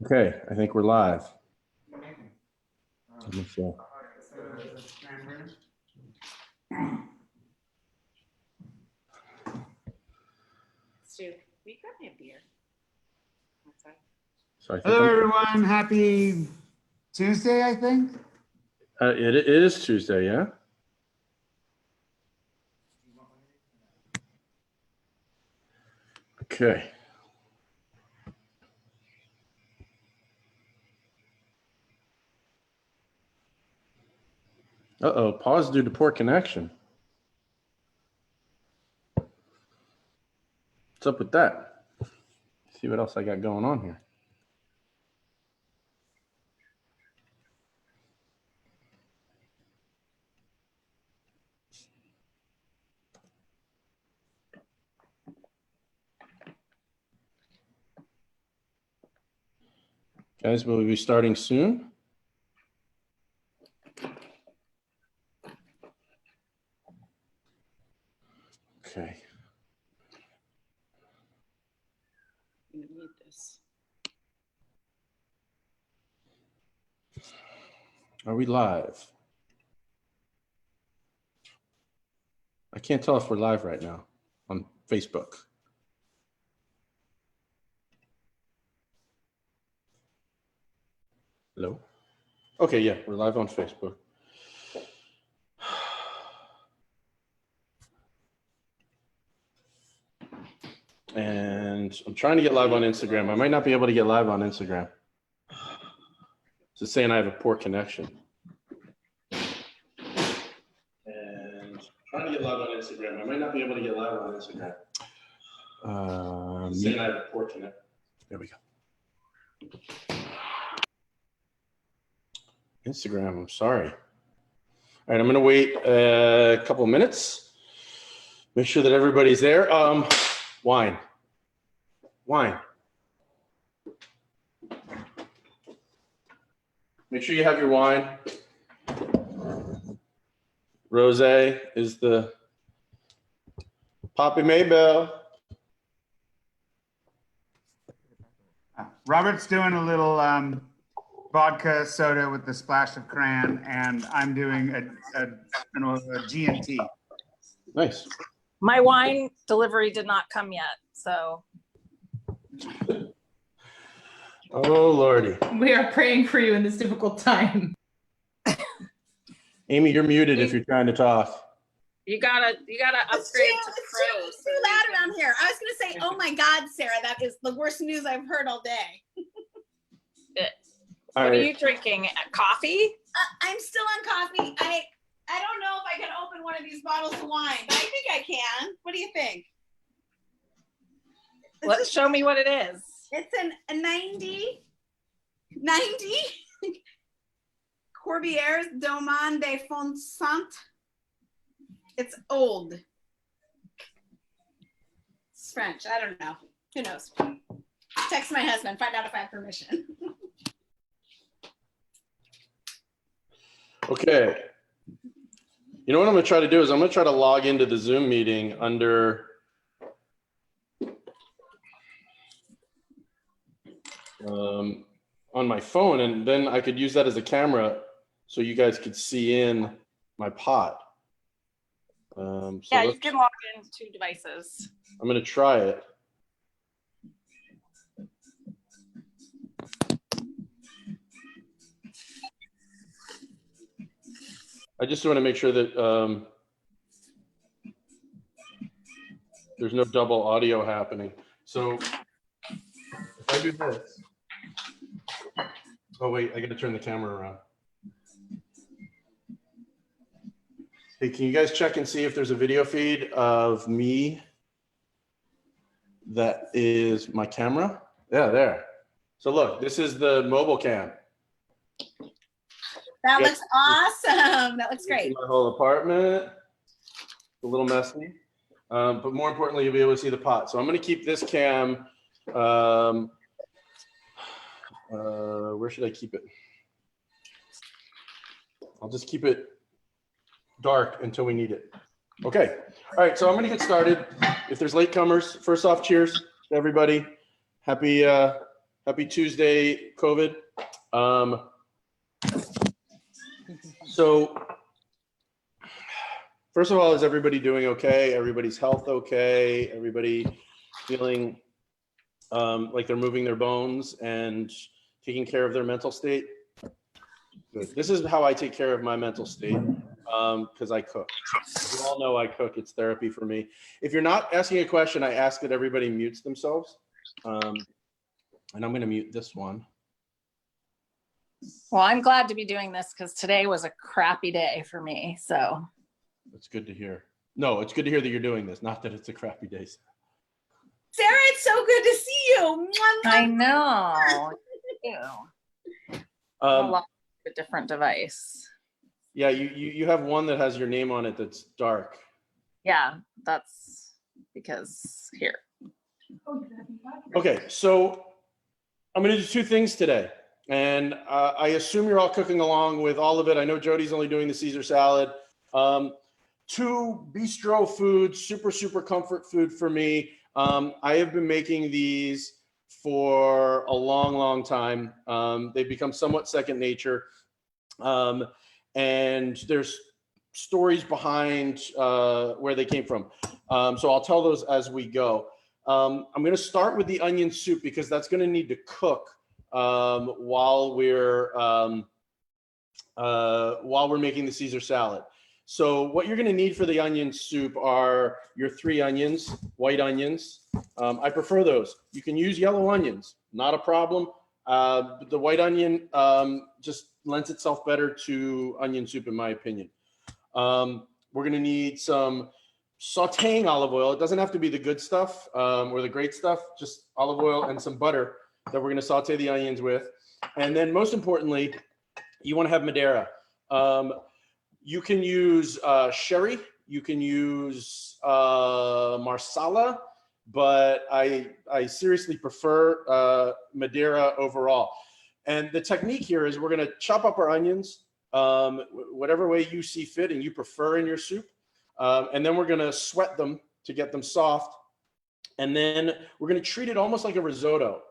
Okay, I think we're live. Let me see. Stu, will you grab me a beer? So Hello, everyone. Happy Tuesday, I think. It is Tuesday, yeah? Okay. Uh-oh, pause due to poor connection. What's up with that? Let's see what else I got going on here. Guys, will we be starting soon? Okay. I'm gonna mute this. Are we live? I can't tell if we're live right now on Facebook. Hello? Okay, yeah, we're live on Facebook. And I'm trying to get live on Instagram. I might not be able to get live on Instagram. It's saying I have a poor connection. And trying to get live on Instagram. I might not be able to get live on Instagram. It's saying I have a poor connection. There we go. Instagram, I'm sorry. All right, I'm gonna wait a couple of minutes. Make sure that everybody's there. Wine. Make sure you have your wine. Rosé is the Poppy Maybell. Robert's doing a little vodka soda with a splash of cran, and I'm doing a G&T. Nice. My wine delivery did not come yet, so. Oh, Lordy. We are praying for you in this difficult time. Amy, you're muted if you're trying to talk. You gotta upgrade to Pro. It's too loud around here. I was gonna say, oh my God, Sarah, that is the worst news I've heard all day. What are you drinking? Coffee? I'm still on coffee. I don't know if I can open one of these bottles of wine, but I think I can. What do you think? Let's show me what it is. It's a 90 Gruyere Domaine de Fonsant. It's old. It's French. I don't know. Who knows? Text my husband, find out if I have permission. Okay. You know what I'm going to try to do is I'm going to try to log into the Zoom meeting under on my phone, and then I could use that as a camera so you guys could see in my pot. So yeah, you can log in 2 devices. I'm going to try it. I just want to make sure that there's no double audio happening. So if I do this, oh wait, I got to turn the camera around. Hey, can you guys check and see if there's a video feed of me that is my camera? Yeah, there. So look, this is the mobile cam. That looks awesome. That looks great. My whole apartment, a little messy, but more importantly, you'll be able to see the pot. So I'm going to keep this cam. Where should I keep it? I'll just keep it dark until we need it. Okay. All right. So I'm going to get started. If there's latecomers, first off, cheers to everybody. Happy Happy Tuesday, COVID. So first of all, is everybody doing okay? Everybody's health okay? Everybody feeling like they're moving their bones and taking care of their mental state? Good. This is how I take care of my mental state, because I cook. You all know I cook. It's therapy for me. If you're not asking a question, I ask that everybody mutes themselves. And I'm going to mute this one. Well, I'm glad to be doing this because today was a crappy day for me. So It's good to hear. No, it's good to hear that you're doing this, not that it's a crappy day. Sarah, it's so good to see you. I know. Ew. A different device. Yeah, you have one that has your name on it that's dark. Yeah, that's because here. Okay, so I'm going to do two things today. And I assume you're all cooking along with all of it. I know Jody's only doing the Caesar salad. Two bistro foods, super comfort food for me. I have been making these for a long time. They've become somewhat second nature. And there's stories behind where they came from. So I'll tell those as we go. I'm going to start with the onion soup because that's going to need to cook while we're making the Caesar salad. So what you're going to need for the onion soup are your 3 onions, white onions. I prefer those. You can use yellow onions, not a problem. The white onion just lends itself better to onion soup, in my opinion. We're going to need some sauteing olive oil. It doesn't have to be the good stuff or the great stuff, just olive oil and some butter that we're going to saute the onions with. And then most importantly, you want to have Madiera. You can use sherry, you can use Marsala, but I seriously prefer Madiera overall. And the technique here is we're going to chop up our onions whatever way you see fit and you prefer in your soup. And then we're going to sweat them to get them soft. And then we're going to treat it almost like a risotto.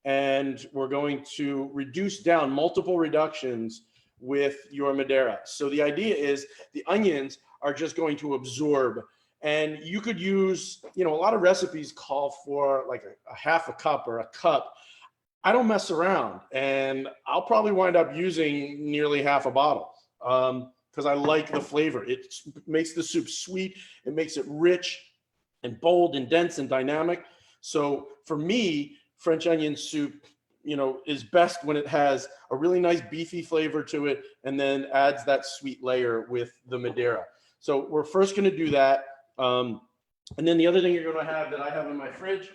And we're going to reduce down multiple reductions with your Madiera. So the idea is the onions are just going to absorb. And you could use, a lot of recipes call for like a half a cup or a cup. I don't mess around, and I'll probably wind up using nearly half a bottle because I like the flavor. It makes the soup sweet. It makes it rich and bold and dense and dynamic. So for me, French onion soup, is best when it has a really nice beefy flavor to it and then adds that sweet layer with the Madiera. So we're first going to do that. And then the other thing you're going to have that I have in my fridge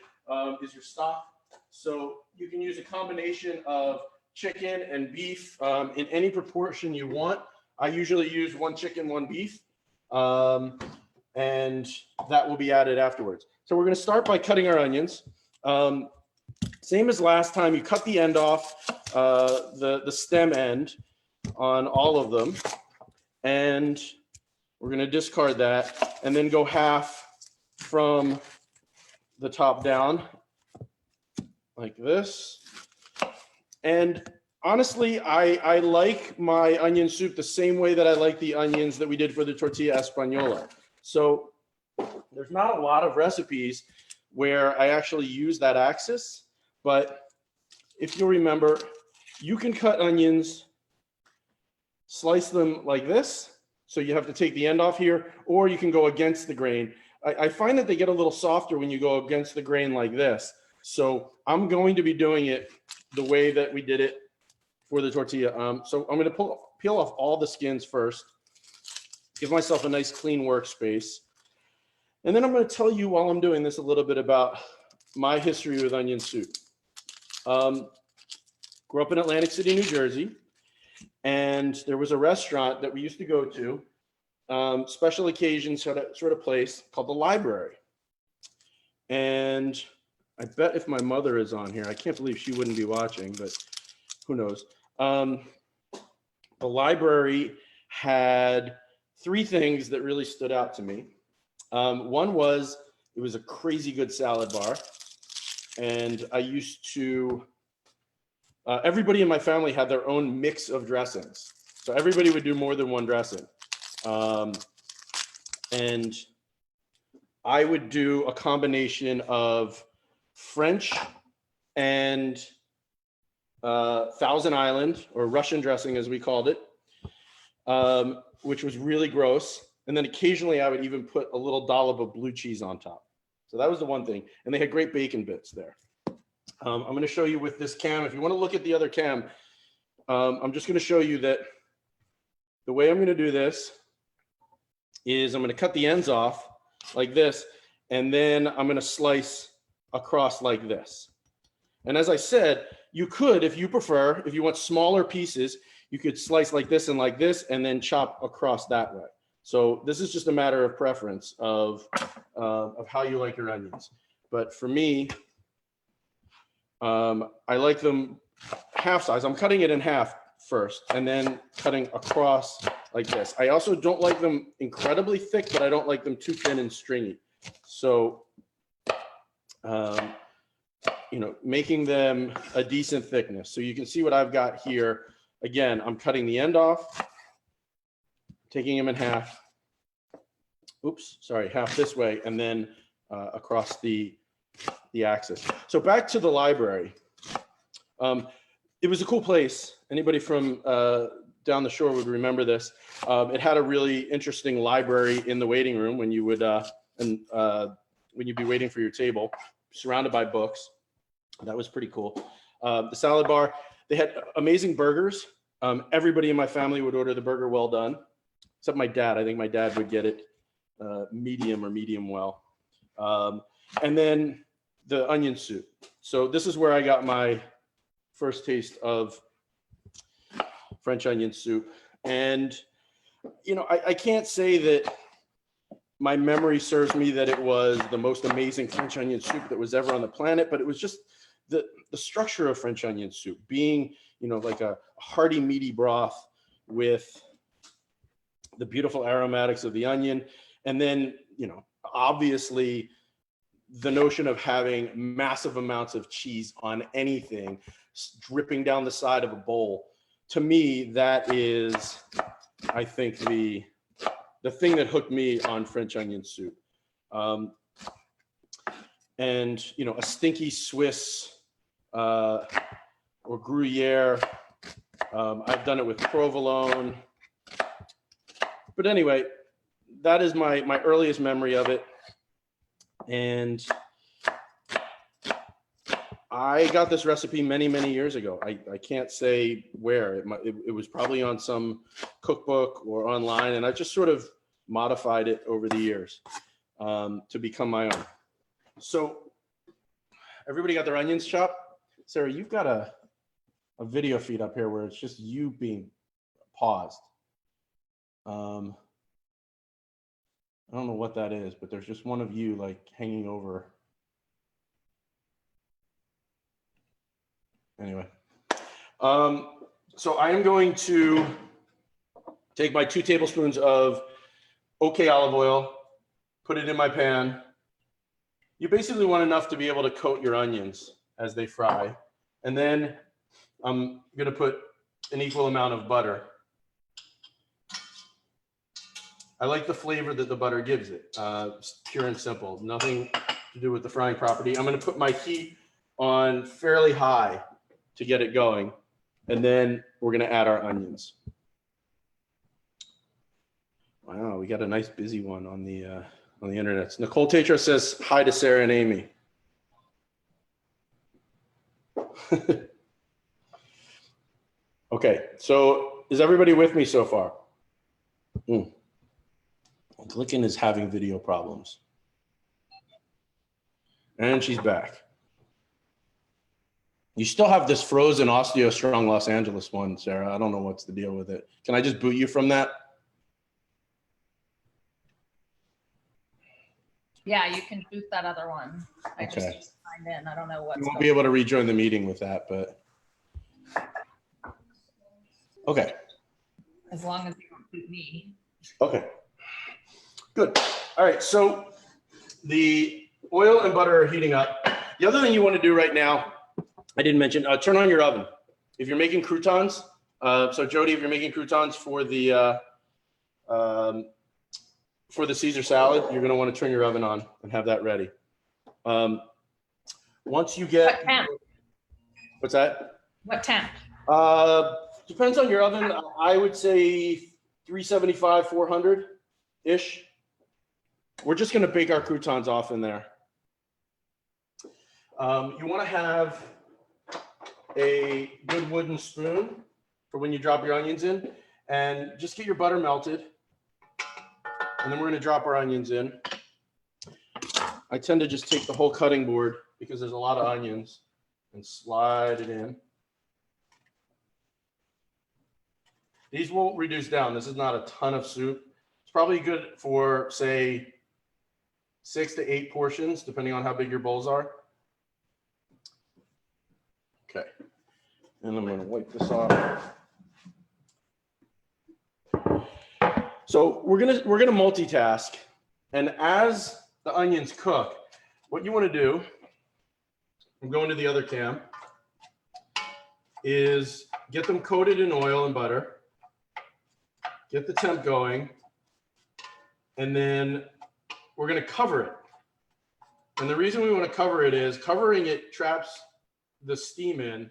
is your stock. So you can use a combination of chicken and beef in any proportion you want. I usually use 1 chicken, 1 beef, and that will be added afterwards. So we're going to start by cutting our onions. Same as last time, you cut the end off, the stem end on all of them, and we're going to discard that and then go half from the top down like this. And honestly, I like my onion soup the same way that I like the onions that we did for the tortilla española. So there's not a lot of recipes where I actually use that axis, but if you'll remember, you can cut onions, slice them like this. So you have to take the end off here, or you can go against the grain. I find that they get a little softer when you go against the grain like this. So I'm going to be doing it the way that we did it for the tortilla. So I'm going to peel off all the skins first, give myself a nice clean workspace. And then I'm going to tell you while I'm doing this a little bit about my history with onion soup. Grew up in Atlantic City, New Jersey, and there was a restaurant that we used to go to, special occasion sort of place called the Library. And I bet if my mother is on here, I can't believe she wouldn't be watching, but who knows. The Library had 3 things that really stood out to me. One was it was a crazy good salad bar. And I used to everybody in my family had their own mix of dressings. So everybody would do more than one dressing. And I would do a combination of French and Thousand Island, or Russian dressing as we called it, which was really gross. And then occasionally I would even put a little dollop of blue cheese on top. So that was the one thing. And they had great bacon bits there. I'm going to show you with this cam. If you want to look at the other cam, I'm just going to show you that the way I'm going to do this is I'm going to cut the ends off like this, and then I'm going to slice across like this. And as I said, you could, if you prefer, if you want smaller pieces, you could slice like this and then chop across that way. So this is just a matter of preference of how you like your onions. But for me, I like them half size. I'm cutting it in half first and then cutting across like this. I also don't like them incredibly thick, but I don't like them too thin and stringy. So, you know, making them a decent thickness. So you can see what I've got here. Again, I'm cutting the end off, taking them in half. Oops, sorry, half this way, and then across the axis. So back to the library. It was a cool place. Anybody from down the shore would remember this. It had a really interesting library in the waiting room when you would when you'd be waiting for your table, surrounded by books. That was pretty cool. The salad bar, they had amazing burgers. Everybody in my family would order the burger well done, except my dad. I think my dad would get it medium or medium well. And then the onion soup. So this is where I got my first taste of French onion soup. And, you know, I can't say that my memory serves me that it was the most amazing French onion soup that was ever on the planet, but it was just the structure of French onion soup being, you know, like a hearty, meaty broth with the beautiful aromatics of the onion. And then, you know, obviously the notion of having massive amounts of cheese on anything dripping down the side of a bowl. To me, that is, I think, the thing that hooked me on French onion soup. And, you know, a stinky Swiss or Gruyere. I've done it with provolone. But anyway, that is my earliest memory of it. And I got this recipe many, many years ago. I can't say where. It was probably on some cookbook or online, and I just sort of modified it over the years to become my own. So everybody got their onions chopped? Sarah, you've got a video feed up here where it's just you being paused. I don't know what that is, but there's just one of you like hanging over. Anyway, so I am going to take my 2 tablespoons of OK olive oil, put it in my pan. You basically want enough to be able to coat your onions as they fry. And then I'm going to put an equal amount of butter. I like the flavor that the butter gives it. It's pure and simple, nothing to do with the frying property. I'm going to put my heat on fairly high to get it going. And then we're going to add our onions. Wow, we got a nice busy one on the internet. Nicole Tatro says hi to Sarah and Amy. Okay, so is everybody with me so far? Glicken is having video problems. And she's back. You still have this frozen Osteo Strong Los Angeles one, Sarah. I don't know what's the deal with it. Can I just boot you from that? Yeah, you can boot that other one. I Okay. just signed in. I don't know what's You won't going be able to rejoin the meeting with that, but. Okay. as long as you don't boot me. Okay. Good. All right. So the oil and butter are heating up. The other thing you want to do right now, I didn't mention, turn on your oven. if you're making croutons, so Jody, if you're making croutons for the Caesar salad, you're going to want to turn your oven on and have that ready. Once you get, What temp? what's that? What temp? Depends on your oven. I would say 375, 400-ish. We're just going to bake our croutons off in there. You want to have a good wooden spoon for when you drop your onions in, and just get your butter melted. And then we're going to drop our onions in. I tend to just take the whole cutting board because there's a lot of onions and slide it in. These will reduce down. This is not a ton of soup. It's probably good for, say, 6 to 8 portions, depending on how big your bowls are. Okay. And I'm going to wipe this off. So we're gonna multitask, and as the onions cook, what you want to do, I'm going to the other cam, is get them coated in oil and butter, get the temp going, and then we're going to cover it. And the reason we want to cover it is covering it traps the steam in,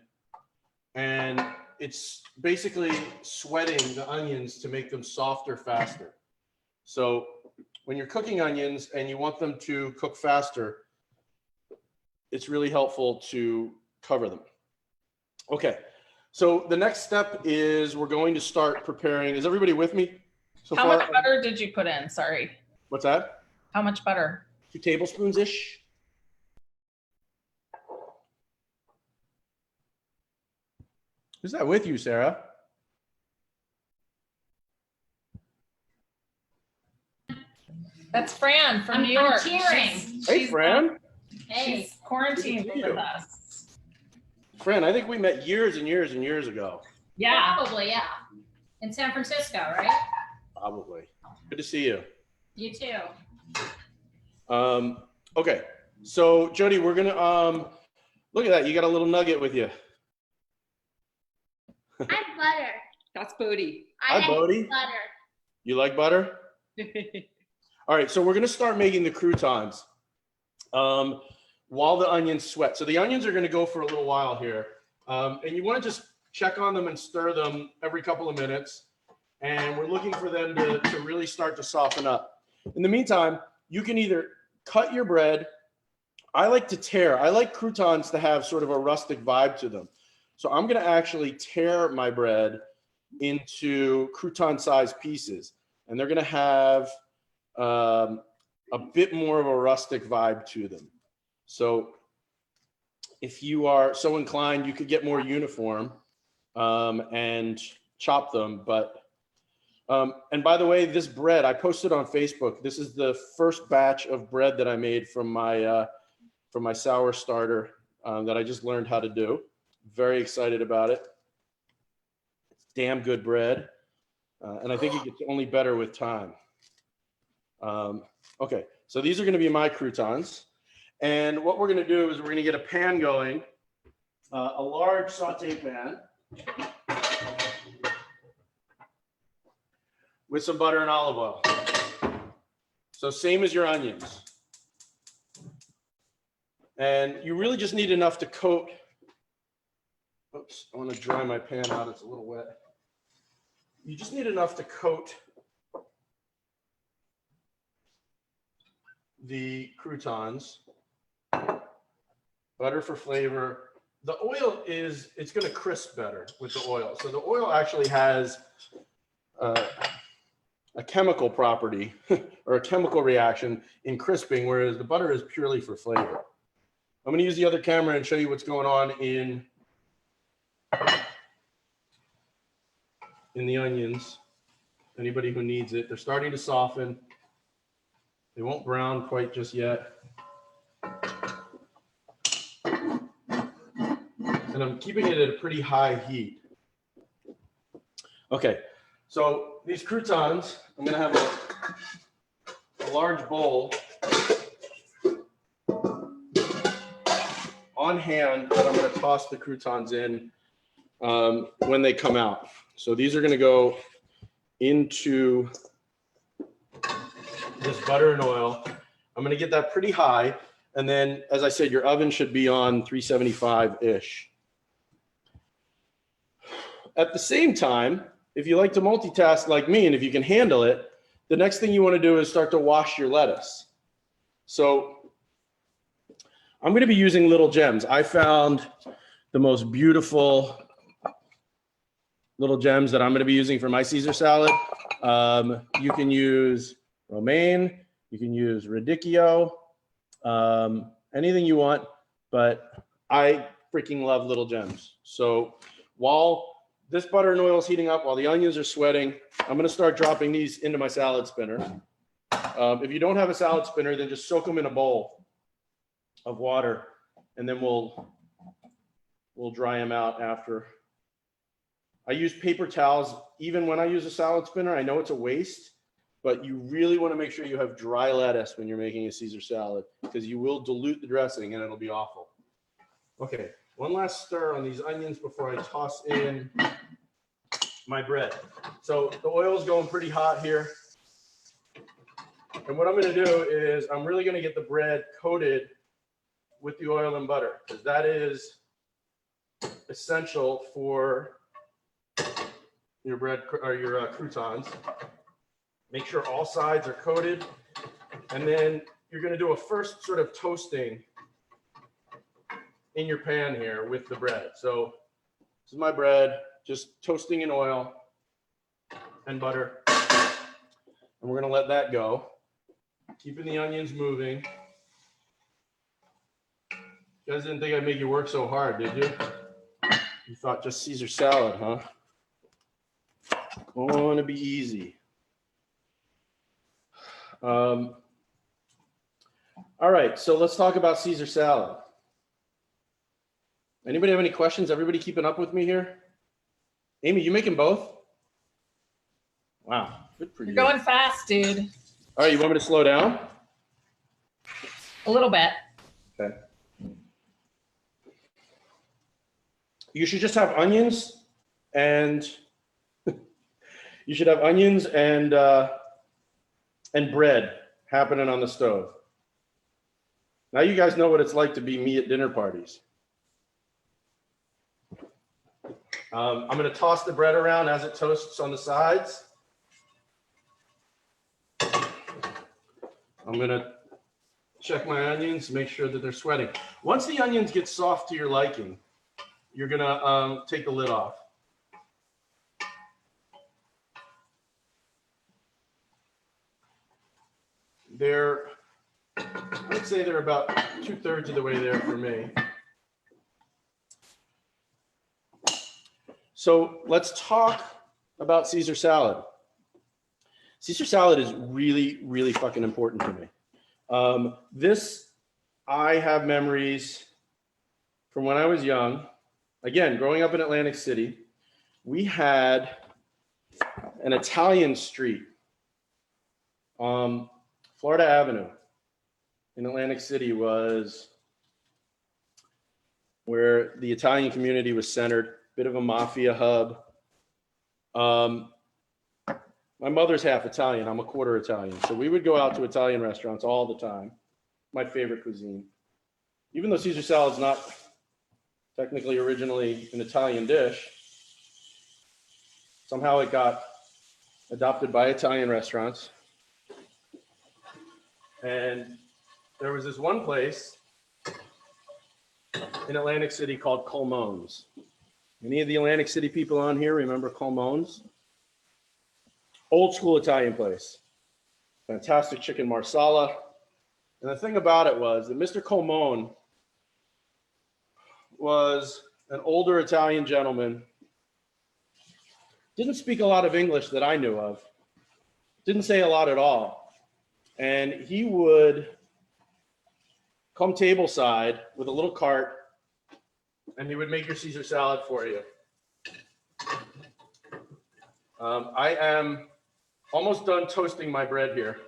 and it's basically sweating the onions to make them softer faster. So when you're cooking onions and you want them to cook faster, it's really helpful to cover them. Okay, so the next step is we're going to start preparing. Is everybody with me so How far? much butter did you put in? Sorry. What's that? How much butter? 2 tablespoons-ish. Who's that with you, Sarah? That's Fran from I'm New York. cheering. Hey, Fran. Hey, She's quarantined Good to see you. with us. Fran, I think we met years and years and years ago. Yeah. probably, yeah. In San Francisco, right? Probably. Good to see you. You too. Okay, so Jody, we're gonna look at that. You got a little nugget with you. I'm butter. That's Bodie. Hi, Bodie. Butter. You like butter? All right, so we're gonna start making the croutons while the onions sweat. So the onions are gonna go for a little while here, and you want to just check on them and stir them every couple of minutes. And we're looking for them to really start to soften up. In the meantime, you can either cut your bread. I like to tear. I like croutons to have sort of a rustic vibe to them. So I'm going to actually tear my bread into crouton-sized pieces. And they're going to have a bit more of a rustic vibe to them. So if you are so inclined, you could get more uniform and chop them. But and by the way, this bread, I posted on Facebook. This is the first batch of bread that I made from my sour starter that I just learned how to do. Very excited about it. It's damn good bread. And I think it gets only better with time. Okay, so these are going to be my croutons. And what we're going to do is we're going to get a pan going, a large saute pan with some butter and olive oil. So same as your onions. And you really just need enough to coat. Oops, I want to dry my pan out. It's a little wet. You just need enough to coat the croutons. Butter for flavor. The oil it's going to crisp better with the oil. So the oil actually has a chemical property or a chemical reaction in crisping, whereas the butter is purely for flavor. I'm going to use the other camera and show you what's going on in the onions. Anybody who needs it, they're starting to soften. They won't brown quite just yet. And I'm keeping it at a pretty high heat. Okay, so these croutons, I'm going to have a large bowl on hand that I'm going to toss the croutons in when they come out. So these are going to go into this butter and oil. I'm going to get that pretty high. And then, as I said, your oven should be on 375-ish. At the same time, if you like to multitask like me, and if you can handle it, the next thing you want to do is start to wash your lettuce. So I'm going to be using little gems. I found the most beautiful little gems that I'm going to be using for my Caesar salad. You can use romaine, you can use radicchio, anything you want, but I freaking love little gems. So while this butter and oil is heating up, while the onions are sweating, I'm going to start dropping these into my salad spinner. If you don't have a salad spinner, then just soak them in a bowl of water, and then we'll dry them out after. I use paper towels even when I use a salad spinner. I know it's a waste, but you really want to make sure you have dry lettuce when you're making a Caesar salad, because you will dilute the dressing and it'll be awful. Okay, one last stir on these onions before I toss in my bread. So the oil's going pretty hot here. And what I'm going to do is I'm really going to get the bread coated with the oil and butter, because that is essential for your bread or your croutons. Make sure all sides are coated, and then you're going to do a first sort of toasting in your pan here with the bread. So this is my bread, just toasting in oil and butter, and we're going to let that go, keeping the onions moving. You guys didn't think I'd make you work so hard, did you? You thought just Caesar salad, huh? Gonna be easy. All right, so let's talk about Caesar salad. Anybody have any questions? Everybody keeping up with me here? Amy, you making both? Wow, good for you. You're going fast, dude. All right, you want me to slow down? A little bit. Okay. You should just have onions and you should have onions and bread happening on the stove. Now you guys know what it's like to be me at dinner parties. I'm going to toss the bread around as it toasts on the sides. I'm going to check my onions, make sure that they're sweating. Once the onions get soft to your liking, you're going to take the lid off. I'd say they're about 2/3 of the way there for me. So let's talk about Caesar salad. Caesar salad is really, really fucking important to me. I have memories from when I was young. Again, growing up in Atlantic City, we had an Italian street, Florida Avenue in Atlantic City was where the Italian community was centered, bit of a mafia hub. My mother's half Italian, I'm a quarter Italian. So we would go out to Italian restaurants all the time. My favorite cuisine. Even though Caesar salad is not technically originally an Italian dish, somehow it got adopted by Italian restaurants. And there was this one place in Atlantic City called Colmone's. Any of the Atlantic City people on here remember Colmone's? Old school Italian place. Fantastic chicken marsala. And the thing about it was that Mr. Colmone was an older Italian gentleman. Didn't speak a lot of English that I knew of. Didn't say a lot at all. And he would come tableside with a little cart, and he would make your Caesar salad for you. I am almost done toasting my bread here.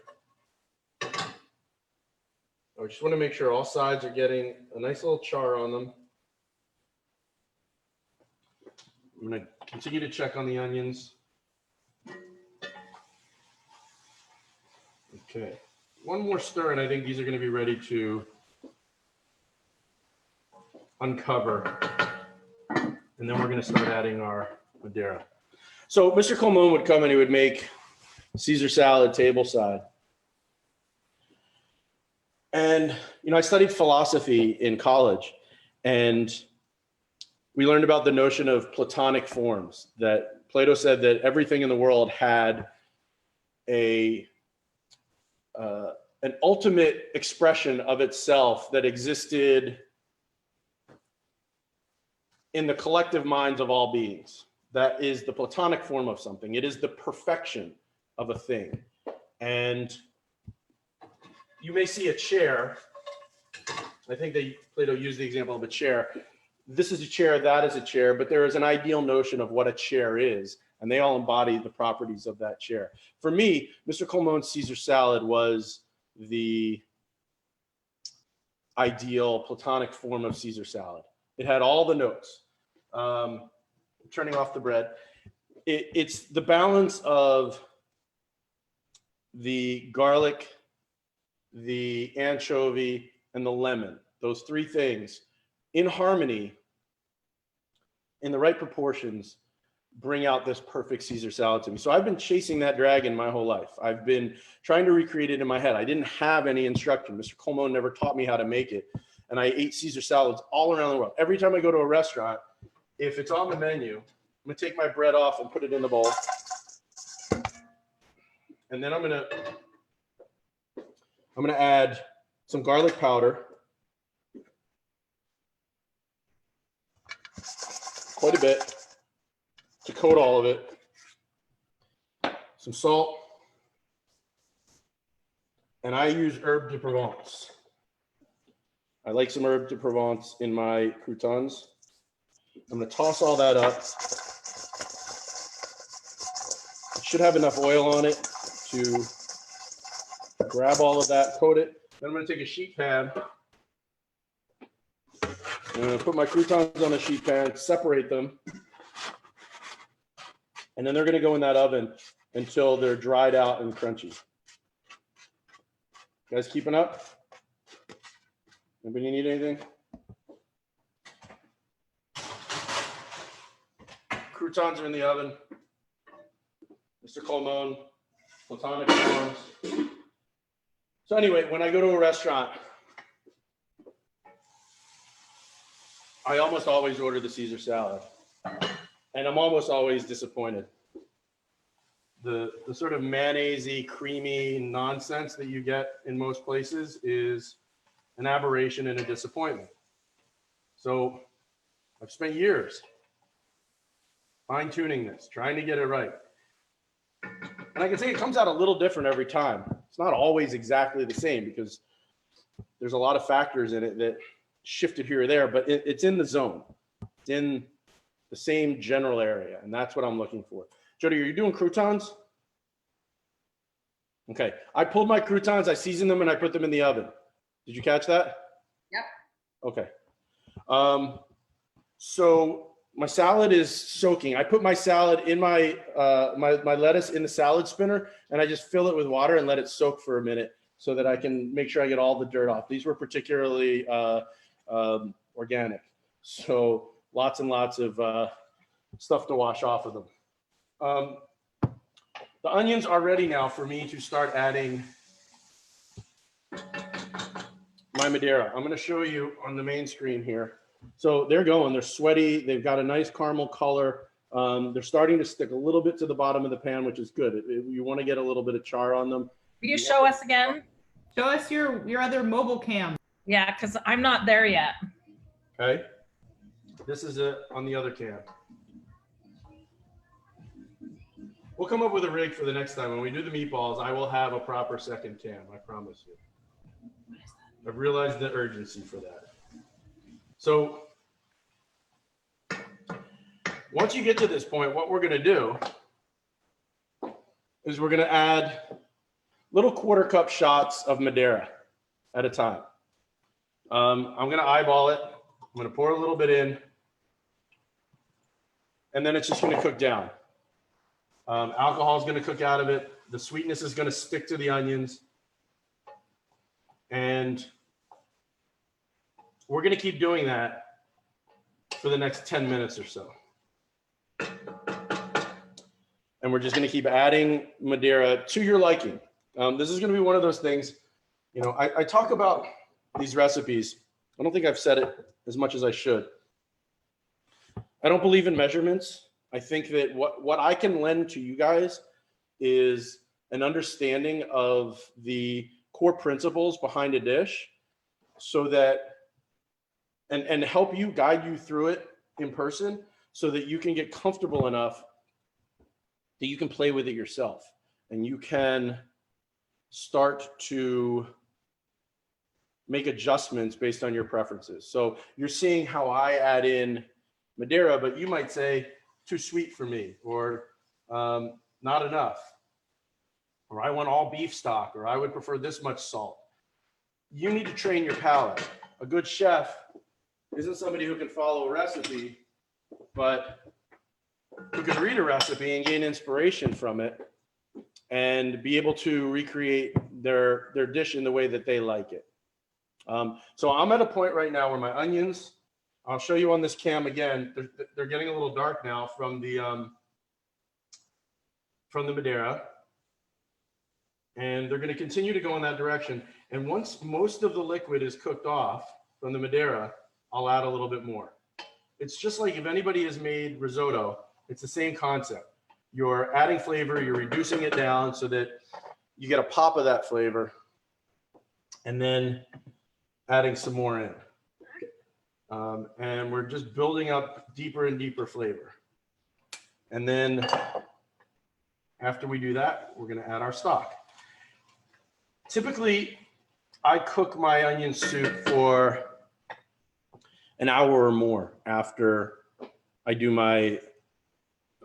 I just want to make sure all sides are getting a nice little char on them. I'm going to continue to check on the onions. Okay, one more stir, and I think these are going to be ready to uncover. And then we're going to start adding our Madiera. So Mr. Colmone would come and he would make Caesar salad tableside. And, you know, I studied philosophy in college, and we learned about the notion of Platonic forms, that Plato said that everything in the world had an ultimate expression of itself that existed in the collective minds of all beings. That is the Platonic form of something. It is the perfection of a thing. And you may see a chair. I think that Plato used the example of a chair. This is a chair, that is a chair, but there is an ideal notion of what a chair is, and they all embody the properties of that chair. For me, Mr. Colmone's Caesar salad was the ideal Platonic form of Caesar salad. It had all the notes. Turning off the bread. It's the balance of the garlic, the anchovy, and the lemon. Those three things in harmony, in the right proportions, bring out this perfect Caesar salad to me. So I've been chasing that dragon my whole life. I've been trying to recreate it in my head. I didn't have any instruction. Mr. Colmone never taught me how to make it. And I ate Caesar salads all around the world. Every time I go to a restaurant, if it's on the menu, I'm gonna take my bread off and put it in the bowl. And then I'm gonna add some garlic powder. Quite a bit to coat all of it. Some salt. And I use herb de Provence. I like some herb de Provence in my croutons. I'm going to toss all that up. It should have enough oil on it to grab all of that, coat it. Then I'm going to take a sheet pan. I'm going to put my croutons on a sheet pan, separate them. And then they're going to go in that oven until they're dried out and crunchy. You guys keeping up? Anybody need anything? Croutons are in the oven. Mr. Colmone, Platonic forms. So anyway, when I go to a restaurant, I almost always order the Caesar salad, and I'm almost always disappointed. The sort of mayonnaise-y, creamy nonsense that you get in most places is an aberration and a disappointment. So I've spent years fine-tuning this, trying to get it right. And I can say it comes out a little different every time. It's not always exactly the same because there's a lot of factors in it that shifted here or there, but it's in the zone. It's in the same general area, and that's what I'm looking for. Jody, are you doing croutons? Okay. I pulled my croutons, I seasoned them, and I put them in the oven. Did you catch that? Yep. Okay. So my salad is soaking. I put my salad in my lettuce in the salad spinner, and I just fill it with water and let it soak for a minute so that I can make sure I get all the dirt off. These were particularly organic, so lots and lots of stuff to wash off of them. The onions are ready now for me to start adding my Madiera. I'm going to show you on the main screen here. So they're going, they're sweaty. They've got a nice caramel color. They're starting to stick a little bit to the bottom of the pan, which is good. You want to get a little bit of char on them. Will you show us again? Show us your other mobile cam. Yeah, because I'm not there yet. Okay. This is it on the other cam. We'll come up with a rig for the next time. When we do the meatballs, I will have a proper second cam, I promise you. I've realized the urgency for that. So once you get to this point, what we're going to do is we're going to add little quarter-cup shots of Madiera at a time. I'm going to eyeball it. I'm going to pour a little bit in. and then it's just going to cook down. Alcohol is going to cook out of it. The sweetness is going to stick to the onions. And we're going to keep doing that for the next 10 minutes or so. And we're just going to keep adding Madiera to your liking. This is going to be one of those things, you know, I talk about these recipes. I don't think I've said it as much as I should. I don't believe in measurements. I think that what I can lend to you guys is an understanding of the core principles behind a dish, so that, and help you, guide you through it in person, so that you can get comfortable enough that you can play with it yourself and you can start to make adjustments based on your preferences. So you're seeing how I add in Madiera, but you might say too sweet for me, or not enough, or I want all beef stock, or I would prefer this much salt. You need to train your palate. A good chef isn't somebody who can follow a recipe, but who can read a recipe and gain inspiration from it and be able to recreate their dish in the way that they like it. So I'm at a point right now where my onions, I'll show you on this cam again, they're getting a little dark now from the Madiera, and they're going to continue to go in that direction. And once most of the liquid is cooked off from the Madiera, I'll add a little bit more. It's just like if anybody has made risotto, it's the same concept. You're adding flavor, you're reducing it down so that you get a pop of that flavor, and then adding some more in. And we're just building up deeper and deeper flavor. And then after we do that, we're going to add our stock. Typically, I cook my onion soup for an hour or more after I do my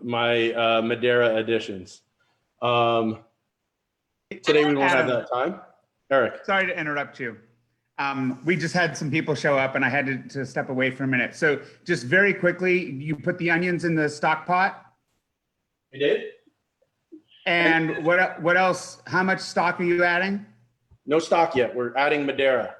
Madiera additions. Today we won't have that time. Eric. Sorry to interrupt you. We just had some people show up and I had to step away for a minute. So just very quickly, you put the onions in the stock pot? I did. And what else? How much stock are you adding? No stock yet. We're adding Madiera.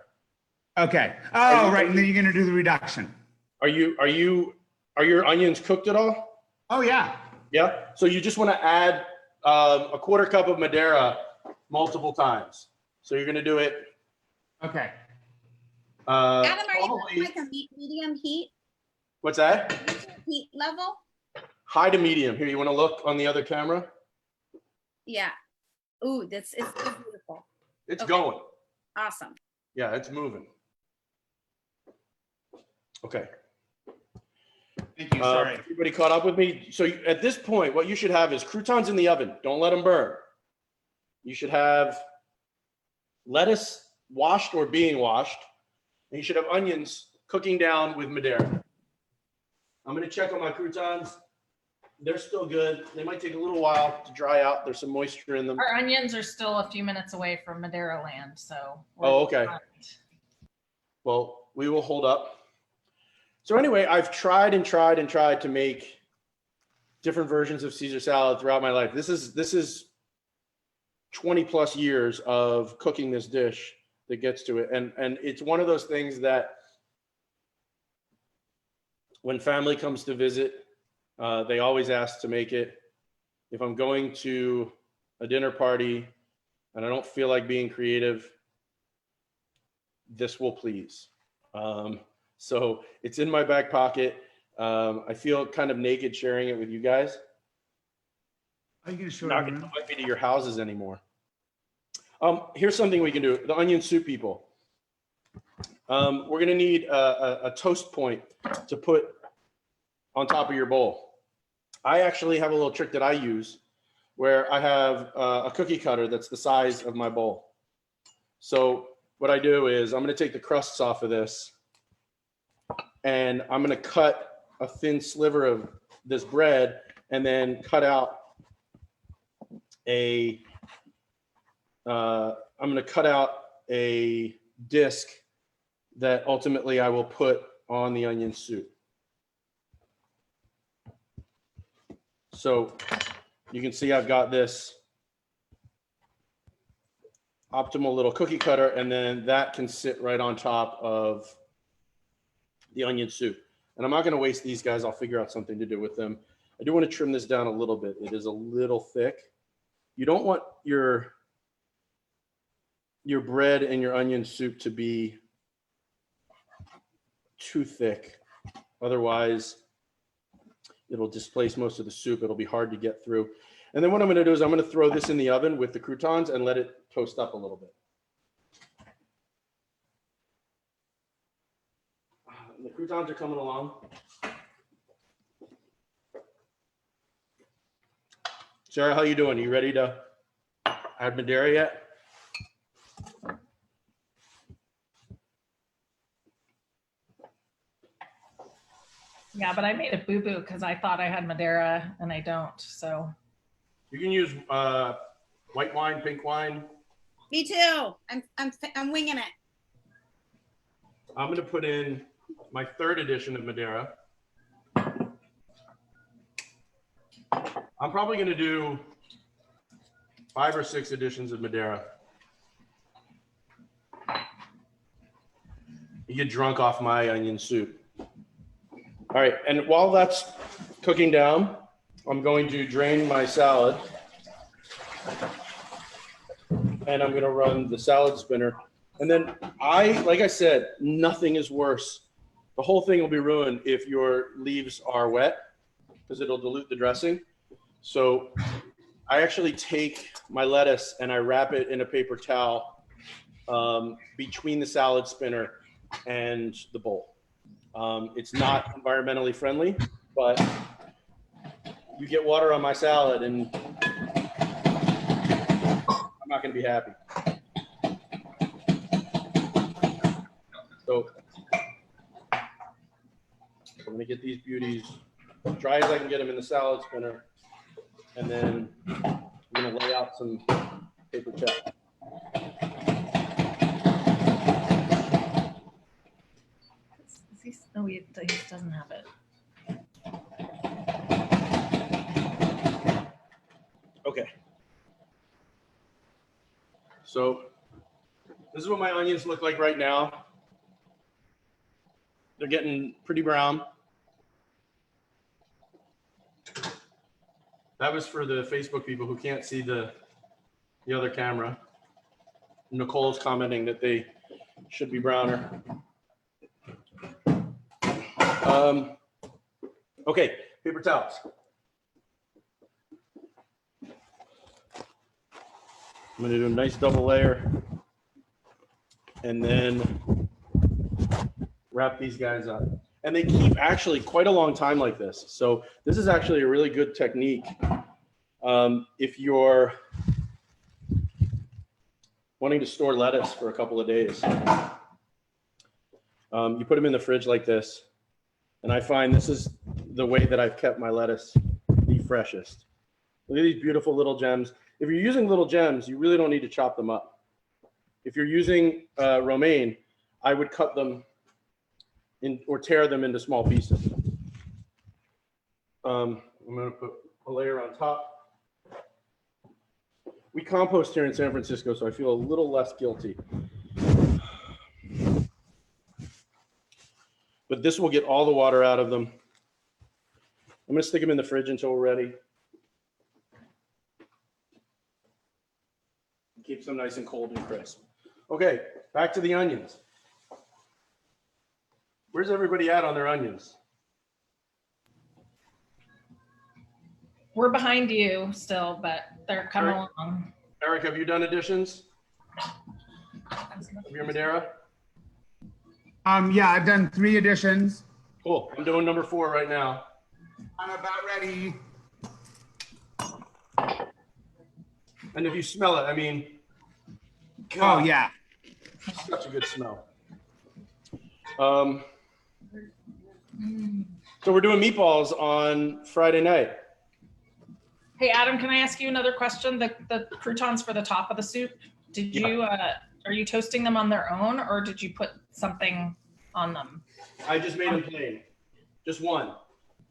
Okay. Oh, right. And then you're going to do the reduction. Are your onions cooked at all? Oh, yeah. Yeah. So you just want to add a quarter cup of Madiera multiple times. So you're going to do it. Okay. Adam, are you Probably, like a medium heat? what's that? What's your heat level? High to medium. Here, you want to look on the other camera? Yeah. Ooh, it's beautiful. It's Okay. going. Awesome. Yeah, it's moving. Okay. Thank you. Sorry. Everybody caught up with me? So at this point, what you should have is croutons in the oven. Don't let them burn. You should have lettuce washed or being washed. And you should have onions cooking down with Madiera. I'm going to check on my croutons. They're still good. They might take a little while to dry out. There's some moisture in them. Our onions are still a few minutes away from Madeira land, so. we're Oh, okay. behind. Well, we will hold up. So anyway, I've tried to make different versions of Caesar salad throughout my life. This is 20 plus years of cooking this dish that gets to it. And it's one of those things that when family comes to visit, they always ask to make it. If I'm going to a dinner party and I don't feel like being creative, this will please. So it's in my back pocket. I feel kind of naked sharing it with you guys. Are you going to show Not going to invite me to your houses anymore. Here's something we can do. The onion soup people. We're going to need a toast point to put on top of your bowl. I actually have a little trick that I use where I have a cookie cutter that's the size of my bowl. So what I do is I'm going to take the crusts off of this and I'm going to cut a thin sliver of this bread and then cut out a disc that ultimately I will put on the onion soup. So you can see I've got this optimal little cookie cutter, and then that can sit right on top of the onion soup. And I'm not going to waste these guys. I'll figure out something to do with them. I do want to trim this down a little bit. It is a little thick. You don't want your bread and your onion soup to be too thick. Otherwise, it'll displace most of the soup. It'll be hard to get through. And then what I'm going to do is I'm going to throw this in the oven with the croutons and let it toast up a little bit. The croutons are coming along. Sarah, how you doing? Are you ready to add Madiera yet? Yeah, but I made a boo-boo because I thought I had Madiera and I don't, so. You can use white wine, pink wine. Me too. I'm winging it. I'm going to put in my 3rd edition of Madiera. I'm probably going to do 5 or 6 editions of Madiera. You get drunk off my onion soup. All right, and while that's cooking down, I'm going to drain my salad. And I'm going to run the salad spinner. And then like I said, nothing is worse. The whole thing will be ruined if your leaves are wet because it'll dilute the dressing. So I actually take my lettuce and I wrap it in a paper towel between the salad spinner and the bowl. It's not environmentally friendly, but you get water on my salad and I'm not going to be happy. So I'm going to get these beauties dry as I can get them in the salad spinner. And then I'm going to lay out some paper towel. No, he doesn't have it. Okay. So this is what my onions look like right now. They're getting pretty brown. That was for the Facebook people who can't see the other camera. Nicole's commenting that they should be browner. Okay, paper towels. I'm going to do a nice double layer and then wrap these guys up. And they keep actually quite a long time like this. So this is actually a really good technique. If you're wanting to store lettuce for a couple of days, you put them in the fridge like this. And I find this is the way that I've kept my lettuce the freshest. Look at these beautiful little gems. If you're using little gems, you really don't need to chop them up. If you're using romaine, I would cut them in or tear them into small pieces. I'm going to put a layer on top. We compost here in San Francisco, so I feel a little less guilty. But this will get all the water out of them. I'm going to stick them in the fridge until we're ready. Keeps them nice and cold and crisp. Okay, back to the onions. Where's everybody at on their onions? We're behind you still, but they're coming along. Eric, have you done additions of your Madiera? Yeah, I've done 3 additions. Cool. I'm doing number 4 right now. I'm about ready. And if you smell it, I mean, Oh yeah. such a good smell. So we're doing meatballs on Friday night. Hey, Adam, can I ask you another question? The croutons for the top of the soup, did you, are you toasting them on their own or did you put something on them? I just made them plain. Just one.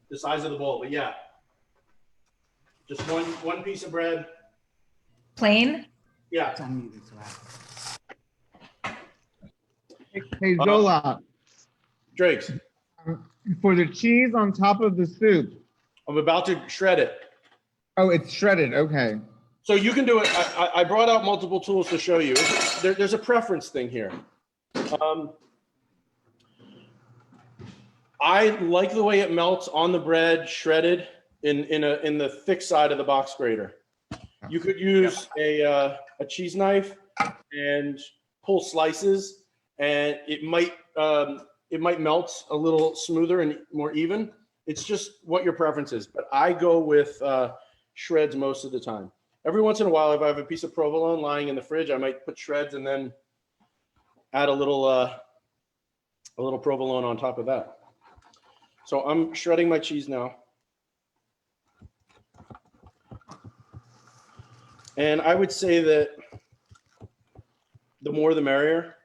The size of the bowl, but yeah. Just one piece of bread. Plain? Yeah. It's on mute, so I- Hey, Zolot, Drakes, for the cheese on top of the soup. I'm about to shred it. Oh, it's shredded. Okay. So you can do it. I brought out multiple tools to show you. There's a preference thing here. I like the way it melts on the bread, shredded in the thick side of the box grater. You could use a cheese knife and pull slices, and it might melt a little smoother and more even. It's just what your preference is. But I go with shreds most of the time. Every once in a while, if I have a piece of provolone lying in the fridge, I might put shreds and then add a little provolone on top of that. So I'm shredding my cheese now. And I would say that the more the merrier.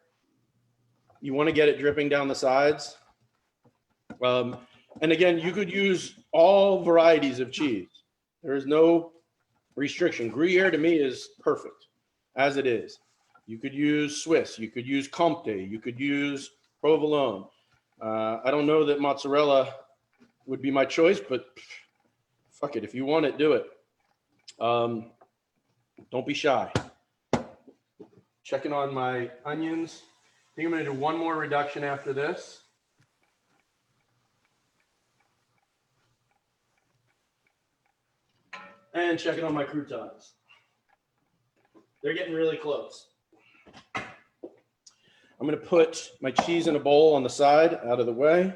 You want to get it dripping down the sides. And again, you could use all varieties of cheese. There is no restriction. Gruyere to me is perfect as it is. You could use Swiss, you could use Comte, you could use provolone. I don't know that mozzarella would be my choice, but fuck it. If you want it, do it. Don't be shy. Checking on my onions. I think I'm going to do one more reduction after this. And checking on my croutons. They're getting really close. I'm going to put my cheese in a bowl on the side, out of the way.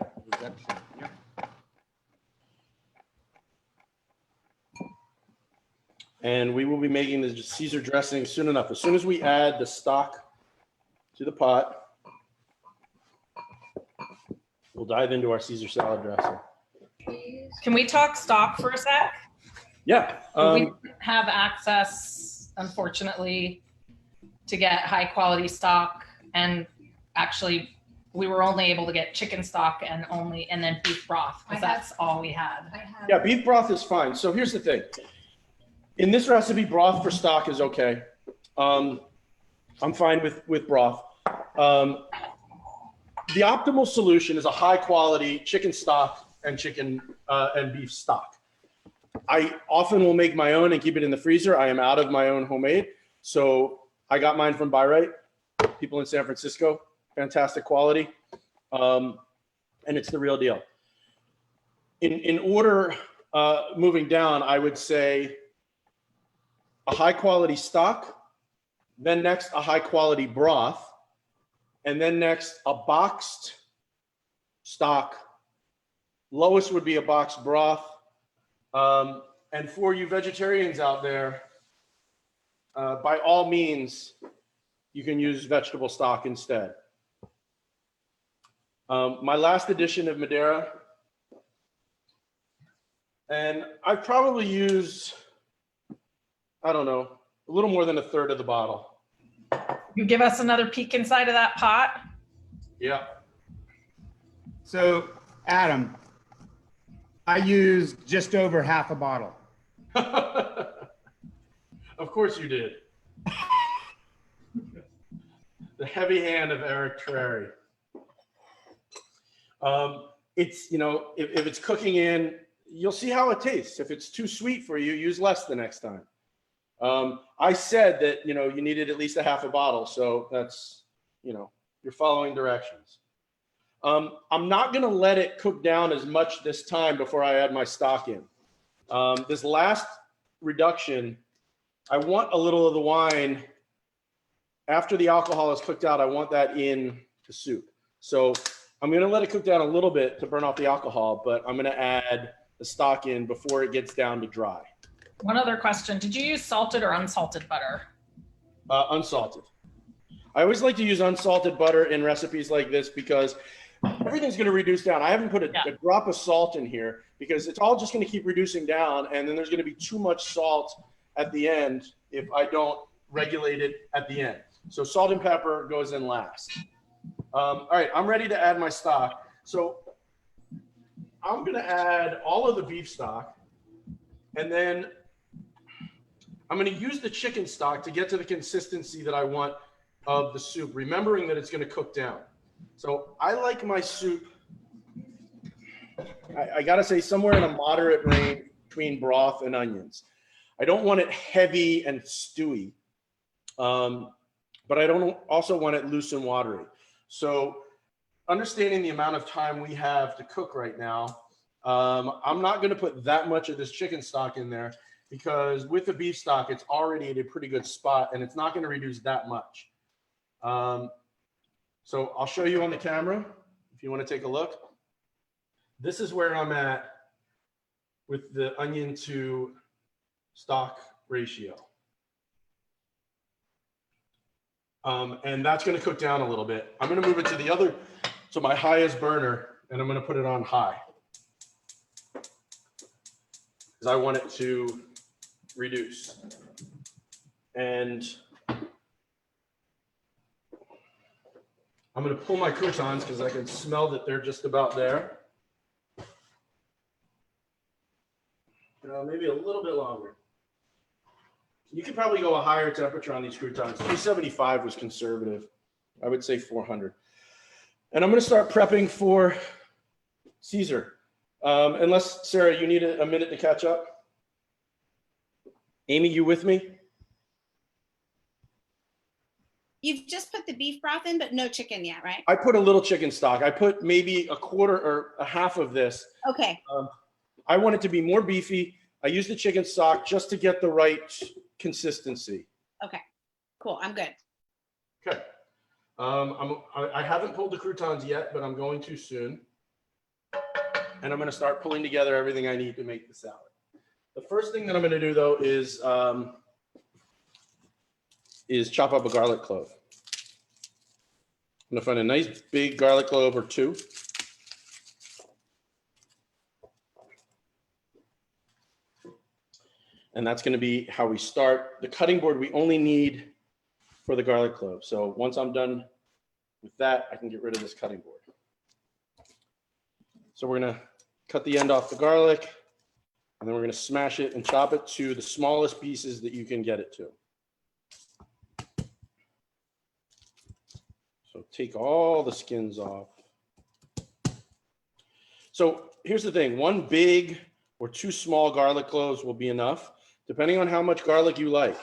And we will be making the Caesar dressing soon enough. As soon as we add the stock to the pot, we'll dive into our Caesar salad dressing. Can we talk stock for a sec? Yeah. We didn't have access, unfortunately, to get high quality stock, and actually we were only able to get chicken stock and then beef broth, because that's all we had. Yeah, beef broth is fine. So here's the thing. In this recipe, broth for stock is okay. I'm fine with broth. The optimal solution is a high quality chicken stock and beef stock. I often will make my own and keep it in the freezer. I am out of my own homemade. So I got mine from Buy Right, people in San Francisco, fantastic quality. And it's the real deal. In order, moving down, I would say a high quality stock, then next a high quality broth, and then next a boxed stock. Lowest would be a boxed broth. And for you vegetarians out there, by all means, you can use vegetable stock instead. My last edition of Madiera, and I've probably used, I don't know, a little more than a third of the bottle. You give us another peek inside of that pot? Yeah. So, Adam, I used just over half a bottle. Of course you did. The heavy hand of Eric Trary. It's, you know, if it's cooking in, you'll see how it tastes. If it's too sweet for you, use less the next time. I said that, you know, you needed at least a half a bottle. So that's, you know, you're following directions. I'm not going to let it cook down as much this time before I add my stock in. This last reduction, I want a little of the wine after the alcohol is cooked out. I want that in the soup. So I'm going to let it cook down a little bit to burn off the alcohol, but I'm going to add the stock in before it gets down to dry. One other question. Did you use salted or unsalted butter? Unsalted. I always like to use unsalted butter in recipes like this because everything's going to reduce down. I haven't put a drop of salt in here because it's all just going to keep reducing down, and then there's going to be too much salt at the end if I don't regulate it at the end. So salt and pepper goes in last. All right, I'm ready to add my stock. So I'm going to add all of the beef stock, and then I'm going to use the chicken stock to get to the consistency that I want of the soup, remembering that it's going to cook down. So I like my soup, I got to say, somewhere in a moderate range between broth and onions. I don't want it heavy and stewy, but I don't also want it loose and watery. So understanding the amount of time we have to cook right now, I'm not going to put that much of this chicken stock in there because with the beef stock, it's already at a pretty good spot and it's not going to reduce that much. So I'll show you on the camera if you want to take a look. This is where I'm at with the onion to stock ratio. And that's going to cook down a little bit. I'm going to move it to the other, to my highest burner, and I'm going to put it on high because I want it to reduce. And I'm going to pull my croutons because I can smell that they're just about there. Maybe a little bit longer. You could probably go a higher temperature on these croutons. 375 was conservative. I would say 400. And I'm going to start prepping for Caesar. Unless, Sarah, you need a minute to catch up. Amy, you with me? You've just put the beef broth in, but no chicken yet, right? I put a little chicken stock. I put maybe a quarter or a half of this. Okay. I want it to be more beefy. I use the chicken stock just to get the right consistency. Okay. Cool. I'm good. Okay. I haven't pulled the croutons yet, but I'm going to soon. And I'm going to start pulling together everything I need to make the salad. The first thing that I'm going to do, though, is chop up a garlic clove. I'm going to find a nice big garlic clove or two. And that's going to be how we start. The cutting board we only need for the garlic clove. So once I'm done with that, I can get rid of this cutting board. So we're going to cut the end off the garlic, and then we're going to smash it and chop it to the smallest pieces that you can get it to. So take all the skins off. So here's the thing, one big or two small garlic cloves will be enough, depending on how much garlic you like.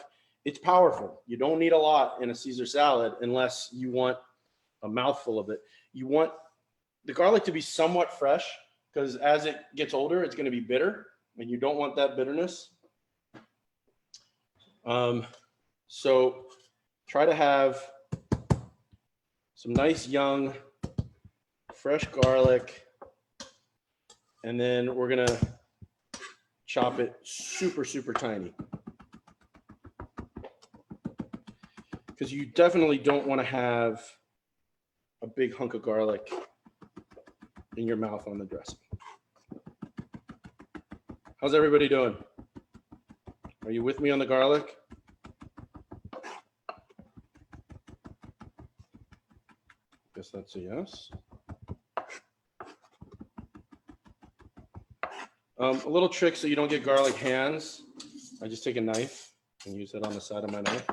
It's powerful. You don't need a lot in a Caesar salad unless you want a mouthful of it. You want the garlic to be somewhat fresh because as it gets older, it's going to be bitter, and you don't want that bitterness. So try to have some nice young, fresh garlic, and then we're going to chop it super, super tiny. Because you definitely don't want to have a big hunk of garlic in your mouth on the dressing. How's everybody doing? Are you with me on the garlic? Guess that's a yes. A little trick so you don't get garlic hands. I just take a knife and use it on the side of my knife.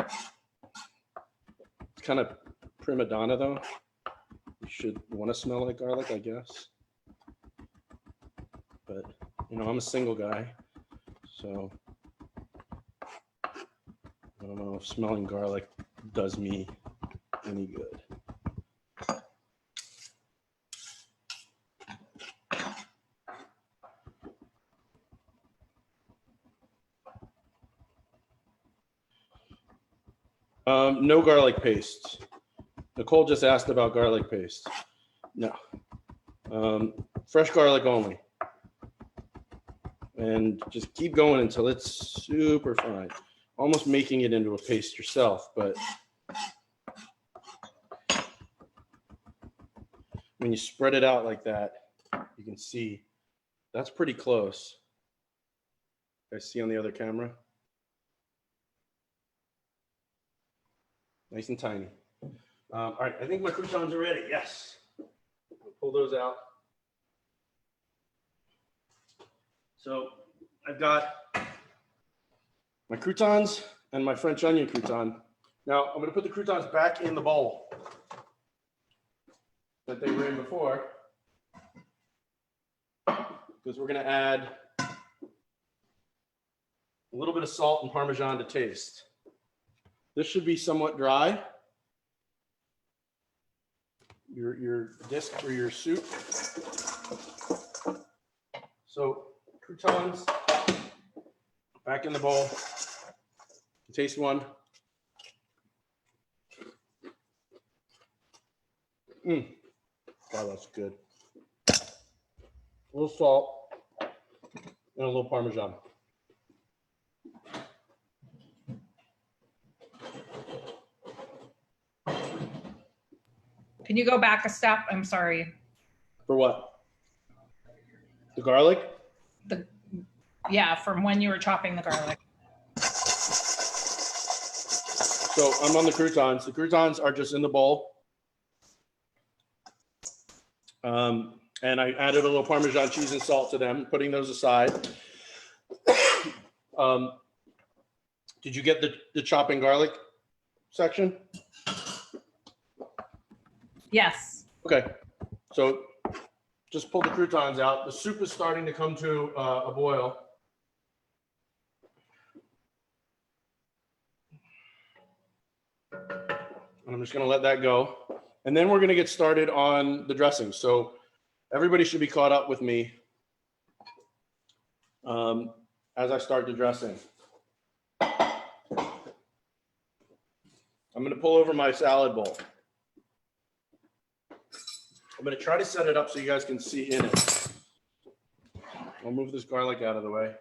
It's kind of prima donna though. You should want to smell like garlic, I guess. But, you know, I'm a single guy, so I don't know if smelling garlic does me any good. No garlic paste. Nicole just asked about garlic paste. No. Fresh garlic only. And just keep going until it's super fine. Almost making it into a paste yourself, but when you spread it out like that, you can see that's pretty close. You guys see on the other camera? Nice and tiny. All right, I think my croutons are ready. Yes. We'll pull those out. So I've got my croutons and my French onion crouton. Now I'm going to put the croutons back in the bowl that they were in before, because we're going to add a little bit of salt and Parmesan to taste. This should be somewhat dry. Your disc for your soup. So croutons back in the bowl. Taste one. Wow, that's good. A little salt and a little Parmesan. Can you go back a step? I'm sorry. For what? The garlic? Yeah, from when you were chopping the garlic. So I'm on the croutons. The croutons are just in the bowl. And I added a little Parmesan cheese and salt to them, putting those aside. Did you get the chopping garlic section? Yes. Okay, so just pull the croutons out. The soup is starting to come to a boil. And I'm just gonna let that go. And then we're gonna get started on the dressing. So everybody should be caught up with me as I start the dressing. I'm gonna pull over my salad bowl. I'm gonna try to set it up so you guys can see in it. I'll move this garlic out of the way.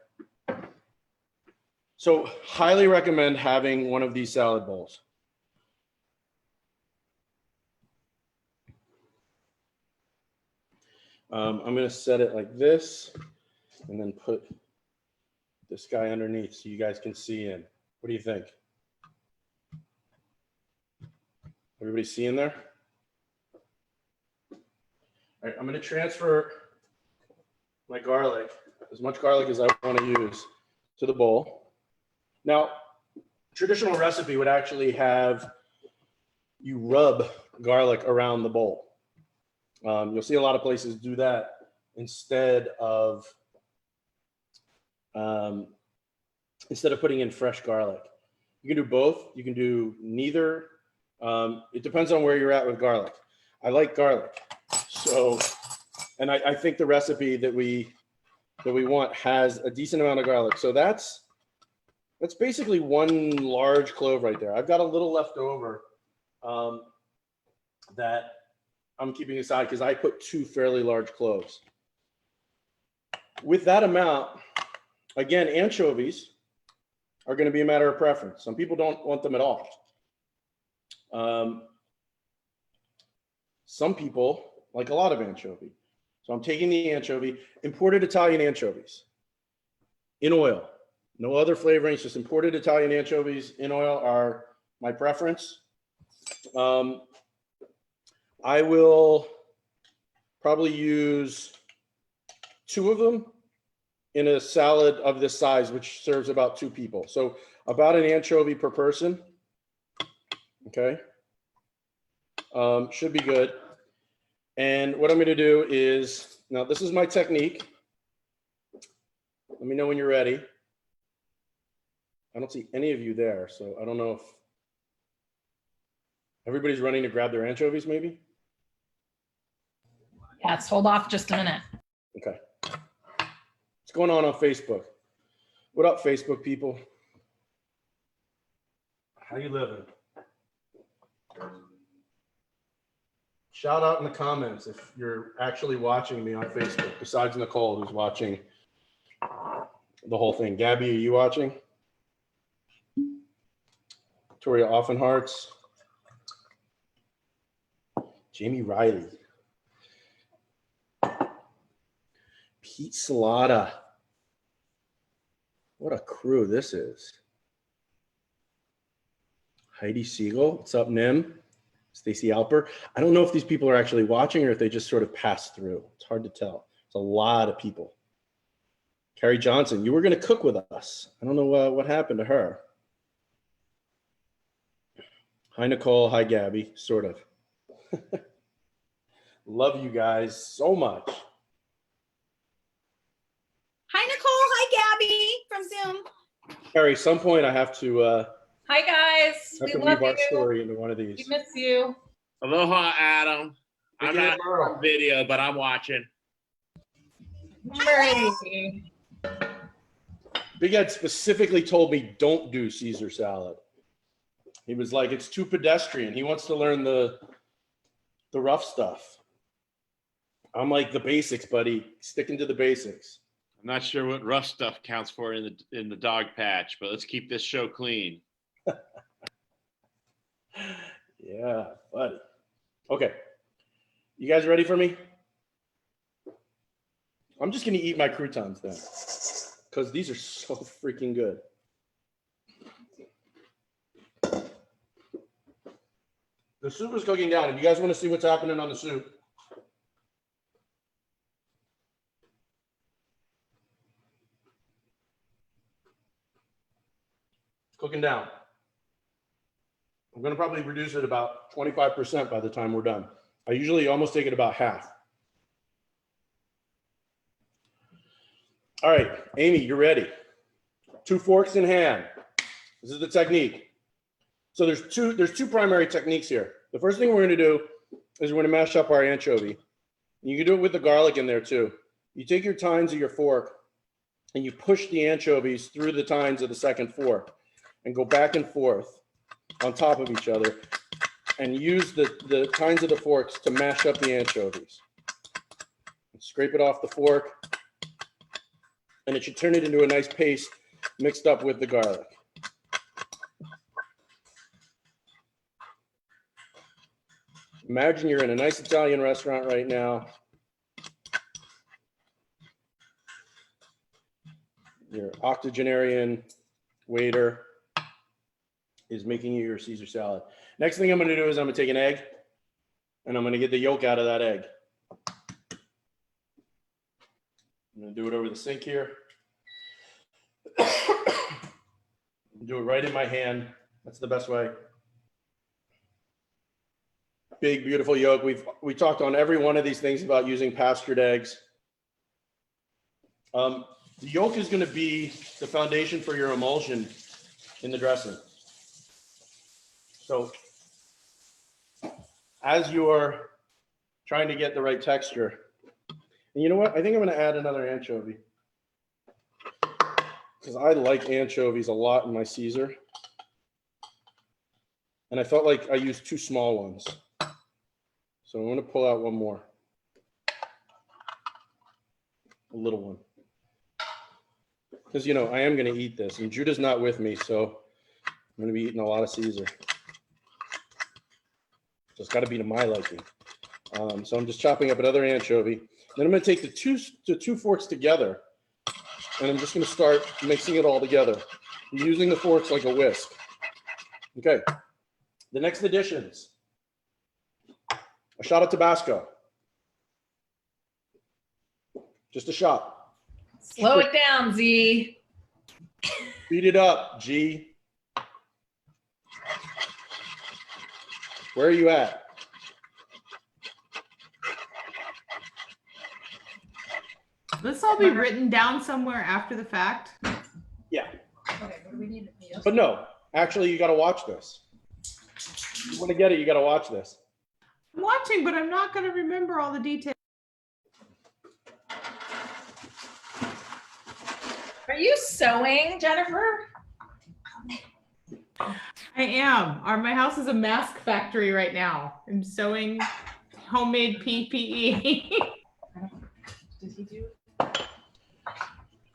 So highly recommend having one of these salad bowls. I'm going to set it like this and then put this guy underneath so you guys can see in. What do you think? Everybody see in there? All right, I'm going to transfer my garlic, as much garlic as I want to use, to the bowl. Now, traditional recipe would actually have you rub garlic around the bowl. You'll see a lot of places do that instead of putting in fresh garlic. You can do both. You can do neither. It depends on where you're at with garlic. I like garlic, so, and I think the recipe that we want has a decent amount of garlic. So that's basically one large clove right there. I've got a little left over that I'm keeping aside because I put 2 fairly large cloves. With that amount, again, anchovies are going to be a matter of preference. Some people don't want them at all. Some people like a lot of anchovy. So I'm taking the anchovy, imported Italian anchovies in oil. No other flavorings, just imported Italian anchovies in oil are my preference. I will probably use 2 of them in a salad of this size, which serves about 2 people. So about an anchovy per person. Okay. Should be good. And what I'm going to do is, now this is my technique. Let me know when you're ready. I don't see any of you there, so I don't know if everybody's running to grab their anchovies maybe. Yes, hold off just a minute. Okay. What's going on Facebook? What up, Facebook people? How you living? Shout out in the comments if you're actually watching me on Facebook, besides Nicole, who's watching the whole thing. Gabby, are you watching? Victoria Offenharts. Jamie Riley. Pete Salata. What a crew this is. Heidi Siegel. What's up, Nim? Stacy Alper. I don't know if these people are actually watching or if they just sort of pass through. It's hard to tell. It's a lot of people. Carrie Johnson, you were going to cook with us. I don't know what happened to her. Hi, Nicole. Hi, Gabby. Sort of. Love you guys so much. Hi, Nicole. Hi, Gabby from Zoom. Carrie, some point I have to Hi, guys. We love weave our you. story into one of We these. miss you. Aloha, Adam. I'm Big not Ed Merle. on video, but I'm watching. Murray. Big Ed specifically told me don't do Caesar salad. He was like, it's too pedestrian. He wants to learn the rough stuff. I'm like, the basics, buddy. Sticking to the basics. I'm not sure what rough stuff counts for in the dog patch, but let's keep this show clean. Yeah, buddy. Okay. You guys ready for me? I'm just going to eat my croutons then, because these are so freaking good. The soup is cooking down. If you guys want to see what's happening on the soup, it's cooking down. I'm going to probably reduce it about 25% by the time we're done. I usually almost take it about half. All right, Amy, you're ready. 2 forks in hand. This is the technique. So there's two primary techniques here. The first thing we're going to do is we're going to mash up our anchovy. You can do it with the garlic in there too. You take your tines of your fork and you push the anchovies through the tines of the second fork and go back and forth on top of each other and use the tines of the forks to mash up the anchovies. Scrape it off the fork and it should turn it into a nice paste mixed up with the garlic. Imagine you're in a nice Italian restaurant right now. Your octogenarian waiter is making you your Caesar salad. Next thing I'm going to do is I'm going to take an egg and I'm going to get the yolk out of that egg. I'm going to do it over the sink here. Do it right in my hand. That's the best way. Big, beautiful yolk. We talked on every one of these things about using pastured eggs. The yolk is going to be the foundation for your emulsion in the dressing. So as you're trying to get the right texture, and you know what? I think I'm going to add another anchovy because I like anchovies a lot in my Caesar. And I felt like I used 2 small ones. So I'm going to pull out one more. A little one. Because, you know, I am going to eat this. And Judah's not with me, so I'm going to be eating a lot of Caesar. So it's got to be to my liking. So I'm just chopping up another anchovy. Then I'm going to take the two forks together. And I'm just going to start mixing it all together. I'm using the forks like a whisk. Okay. The next additions. A shot of Tabasco. Just a shot. Slow it down, Z. Speed it up, G. Where are you at? This all be written down somewhere after the fact. Yeah. Okay, what do we need? But no, actually, you got to watch this. If you want to get it, you got to watch this. I'm watching, but I'm not going to remember all the details. Are you sewing, Jennifer? I am. My house is a mask factory right now. I'm sewing homemade PPE. Did he do it?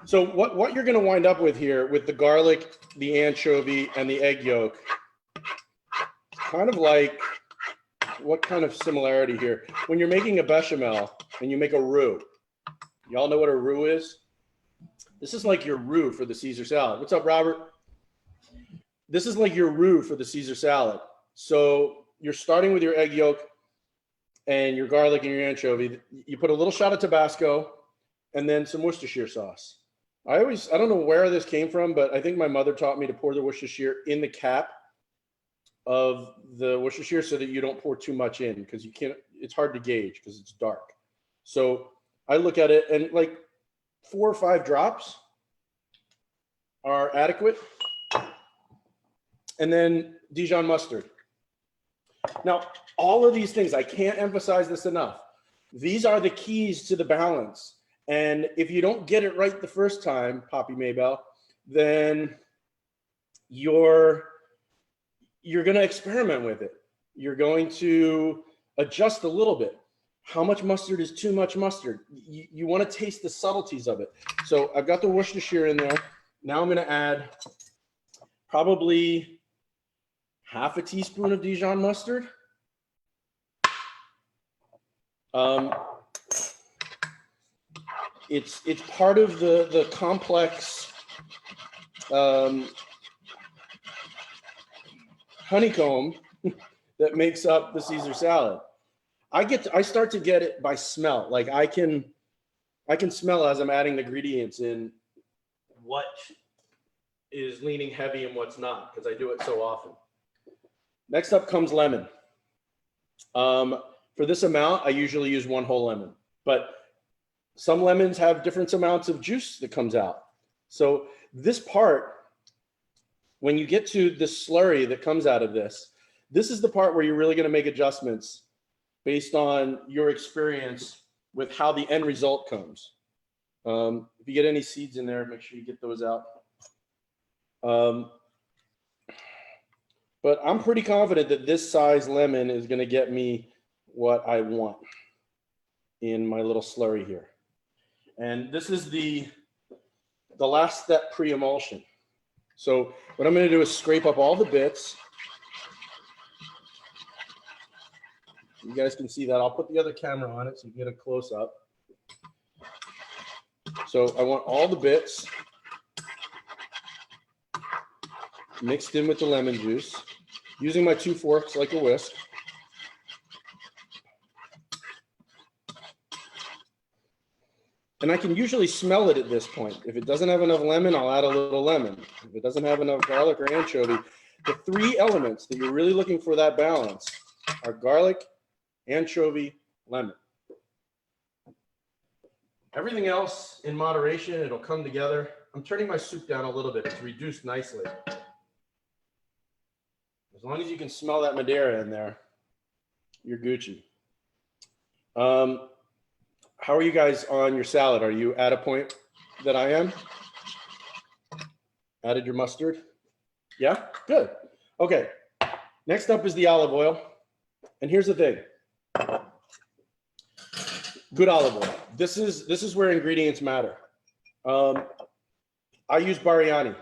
So what you're going to wind up with here with the garlic, the anchovy, and the egg yolk, kind of like, what kind of similarity here? When you're making a bechamel and you make a roux, y'all know what a roux is? This is like your roux for the Caesar salad. What's up, Robert? This is like your roux for the Caesar salad. So you're starting with your egg yolk and your garlic and your anchovy. You put a little shot of Tabasco and then some Worcestershire sauce. I don't know where this came from, but I think my mother taught me to pour the Worcestershire in the cap of the Worcestershire so that you don't pour too much in, because you can't, it's hard to gauge because it's dark. So I look at it and like 4 or 5 drops are adequate. And then Dijon mustard. Now, all of these things, I can't emphasize this enough. These are the keys to the balance. And if you don't get it right the first time, Poppy Maybell, then you're going to experiment with it. You're going to adjust a little bit. How much mustard is too much mustard? You want to taste the subtleties of it. So I've got the Worcestershire in there. Now I'm going to add probably half a teaspoon of Dijon mustard. It's part of the complex honeycomb that makes up the Caesar salad. I start to get it by smell. Like I can smell as I'm adding the ingredients in what is leaning heavy and what's not, because I do it so often. Next up comes lemon. For this amount, I usually use 1 whole lemon, but some lemons have different amounts of juice that comes out. So this part, when you get to the slurry that comes out of this, this is the part where you're really going to make adjustments based on your experience with how the end result comes. If you get any seeds in there, make sure you get those out. But I'm pretty confident that this size lemon is going to get me what I want in my little slurry here. And this is the last step pre-emulsion. So what I'm going to do is scrape up all the bits. You guys can see that. I'll put the other camera on it so you can get a close up. So I want all the bits mixed in with the lemon juice, using my 2 forks like a whisk. And I can usually smell it at this point. If it doesn't have enough lemon, I'll add a little lemon. If it doesn't have enough garlic or anchovy, the 3 elements that you're really looking for that balance are garlic, anchovy, lemon. Everything else in moderation, it'll come together. I'm turning my soup down a little bit. It's reduced nicely. As long as you can smell that Madiera in there, you're Gucci. How are you guys on your salad? Are you at a point that I am? Added your mustard? Yeah, good. Okay, next up is the olive oil. And here's the thing. Good olive oil. This is where ingredients matter. I use Barriani,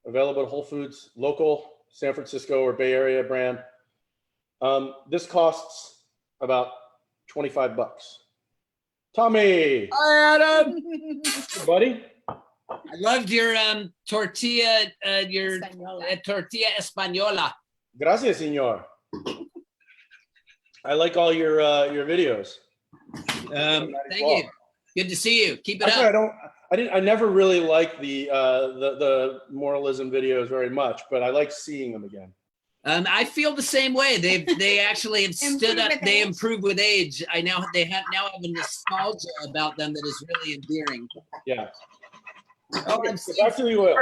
available at Whole Foods, local, San Francisco or Bay Area brand. This costs about 25 bucks. Tommy. Hi, Adam. Hey, buddy. I loved your tortilla, tortilla española. Gracias, señor. I like all your videos. Thank you. Good to see you. Keep it Actually, up. I never really liked the moralism videos very much, but I like seeing them again. I feel the same way. They actually have stood up. They improve with age. They now have a nostalgia about them that is really endearing. Yeah. Oh, Okay, so back to the oil.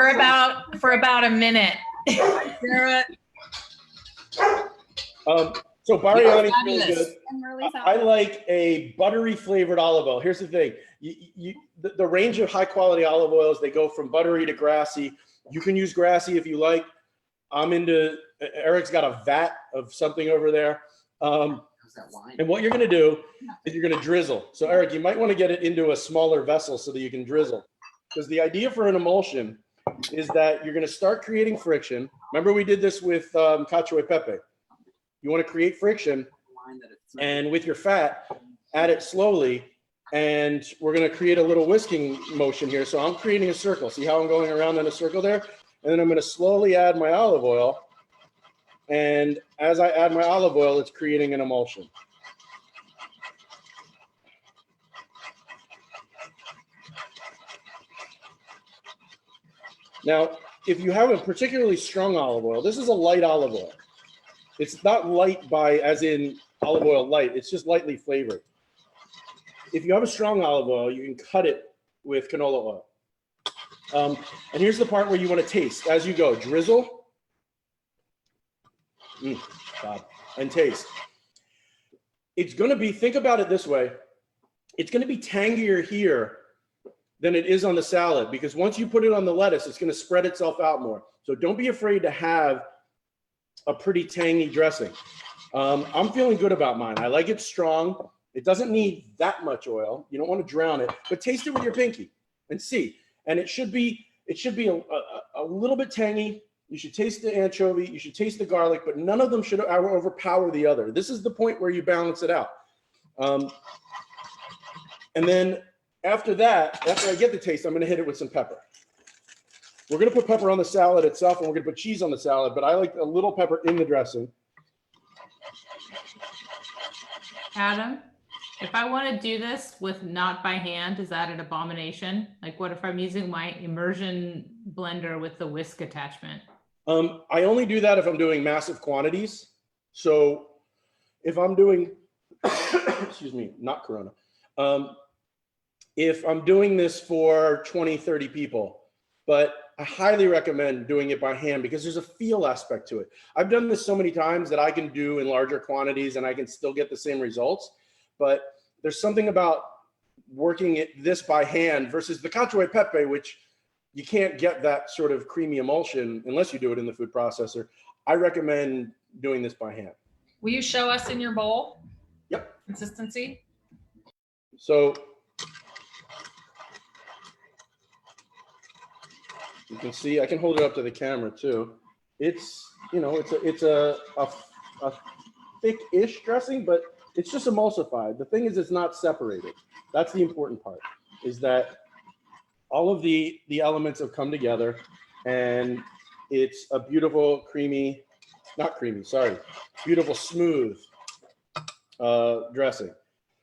For about a minute. Sarah. So Barriani feels Fabulous. good. I like a buttery flavored olive oil. Here's the thing. The range of high quality olive oils, they go from buttery to grassy. You can use grassy if you like. I'm into, Eric's got a vat of something over there. And what you're gonna do is you're gonna drizzle. So Eric, you might wanna get it into a smaller vessel so that you can drizzle. Because the idea for an emulsion is that you're gonna start creating friction. Remember we did this with cacio e pepe. You wanna create friction, and with your fat, add it slowly, and we're gonna create a little whisking motion here. So I'm creating a circle. See how I'm going around in a circle there? And then I'm gonna slowly add my olive oil. And as I add my olive oil, it's creating an emulsion. Now, if you have a particularly strong olive oil, this is a light olive oil. It's not light by as in olive oil light, it's just lightly flavored. If you have a strong olive oil, you can cut it with canola oil. And here's the part where you want to taste as you go. Drizzle. And taste. It's going to be, think about it this way. It's going to be tangier here than it is on the salad, because once you put it on the lettuce, it's going to spread itself out more. So don't be afraid to have a pretty tangy dressing. I'm feeling good about mine. I like it strong. It doesn't need that much oil. You don't want to drown it, but taste it with your pinky and see. And it should be a little bit tangy. You should taste the anchovy. You should taste the garlic, but none of them should overpower the other. This is the point where you balance it out. And then after that, after I get the taste, I'm going to hit it with some pepper. We're going to put pepper on the salad itself, and we're going to put cheese on the salad, but I like a little pepper in the dressing. Adam, if I want to do this with not by hand, is that an abomination? Like, what if I'm using my immersion blender with the whisk attachment? I only do that if I'm doing massive quantities. So if I'm doing, excuse me, not Corona. If I'm doing this for 20, 30 people, but I highly recommend doing it by hand because there's a feel aspect to it. I've done this so many times that I can do in larger quantities and I can still get the same results. But there's something about working this by hand versus the cacio e pepe, which you can't get that sort of creamy emulsion unless you do it in the food processor. I recommend doing this by hand. Will you show us in your bowl? Yep. Consistency? So you can see, I can hold it up to the camera too. It's, you know, it's a thick-ish dressing, but it's just emulsified. The thing is, it's not separated. That's the important part, is that all of the elements have come together and it's a beautiful creamy, not creamy, sorry, beautiful smooth dressing.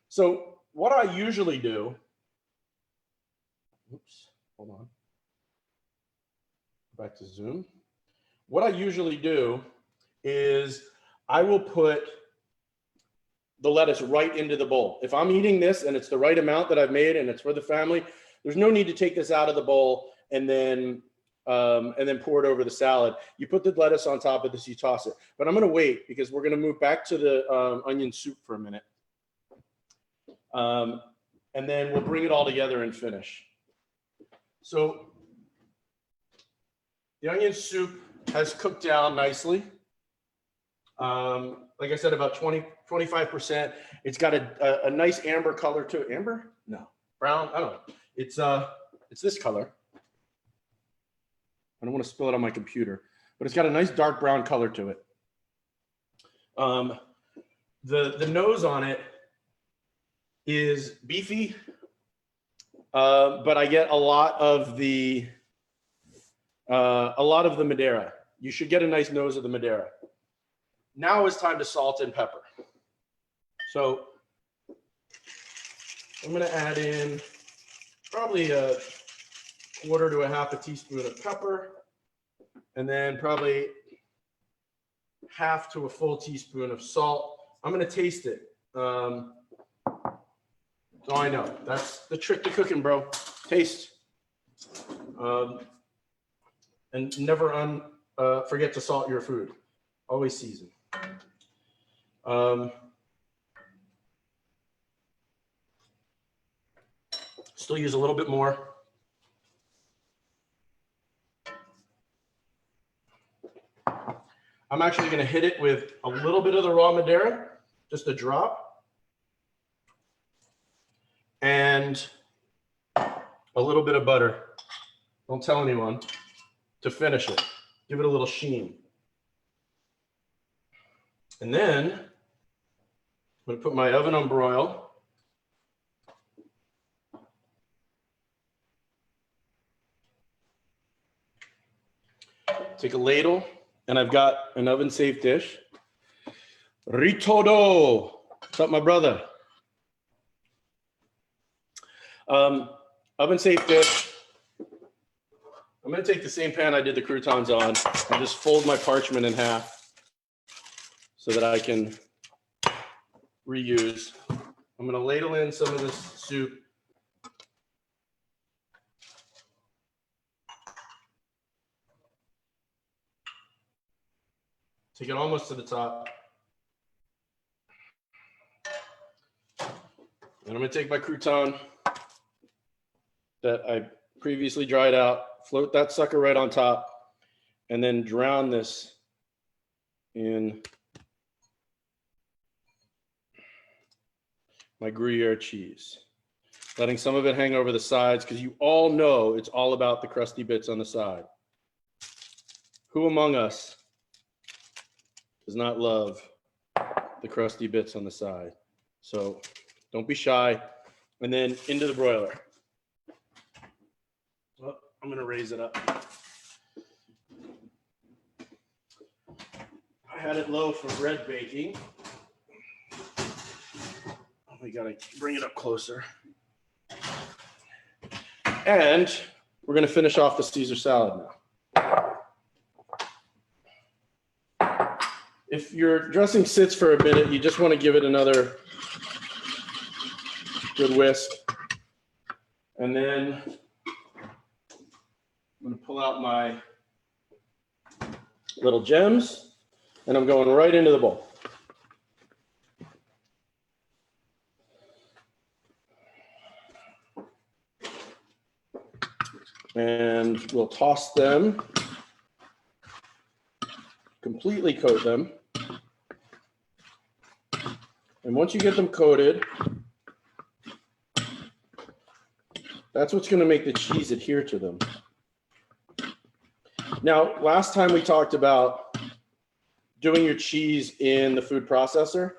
So what I usually do, oops, hold on. Back to Zoom. What I usually do is I will put the lettuce right into the bowl. If I'm eating this and it's the right amount that I've made and it's for the family, there's no need to take this out of the bowl and then pour it over the salad. You put the lettuce on top of this, you toss it. But I'm going to wait because we're going to move back to the onion soup for a minute. And then we'll bring it all together and finish. So the onion soup has cooked down nicely. Like I said, about 25%. It's got a nice amber color to it. Amber? No. Brown? I don't know. It's this color. I don't want to spill it on my computer, but it's got a nice dark brown color to it. The nose on it is beefy, but I get a lot of the Madiera. You should get a nice nose of the Madiera. Now it's time to salt and pepper. So I'm going to add in probably a quarter to a half a teaspoon of pepper, and then probably half to a full teaspoon of salt. I'm going to taste it. So I know that's the trick to cooking, bro. Taste. And never forget to salt your food. Always season. Still use a little bit more. I'm actually going to hit it with a little bit of the raw Madiera, just a drop, and a little bit of butter. Don't tell anyone, to finish it. Give it a little sheen. And then I'm going to put my oven on broil. Take a ladle, and I've got an oven-safe dish. Ritodo. What's up, my brother? Oven-safe dish. I'm gonna take the same pan I did the croutons on and just fold my parchment in half so that I can reuse. I'm gonna ladle in some of this soup. Take it almost to the top. And I'm gonna take my crouton that I previously dried out, float that sucker right on top, and then drown this in my Gruyere cheese. Letting some of it hang over the sides because you all know it's all about the crusty bits on the side. Who among us does not love the crusty bits on the side? So don't be shy. And then into the broiler. Well, I'm gonna raise it up. I had it low for bread baking. We gotta bring it up closer. And we're gonna finish off the Caesar salad now. If your dressing sits for a minute, you just wanna give it another good whisk. And then I'm gonna pull out my little gems and I'm going right into the bowl. And we'll toss them, completely coat them. And once you get them coated, that's what's going to make the cheese adhere to them. Now, last time we talked about doing your cheese in the food processor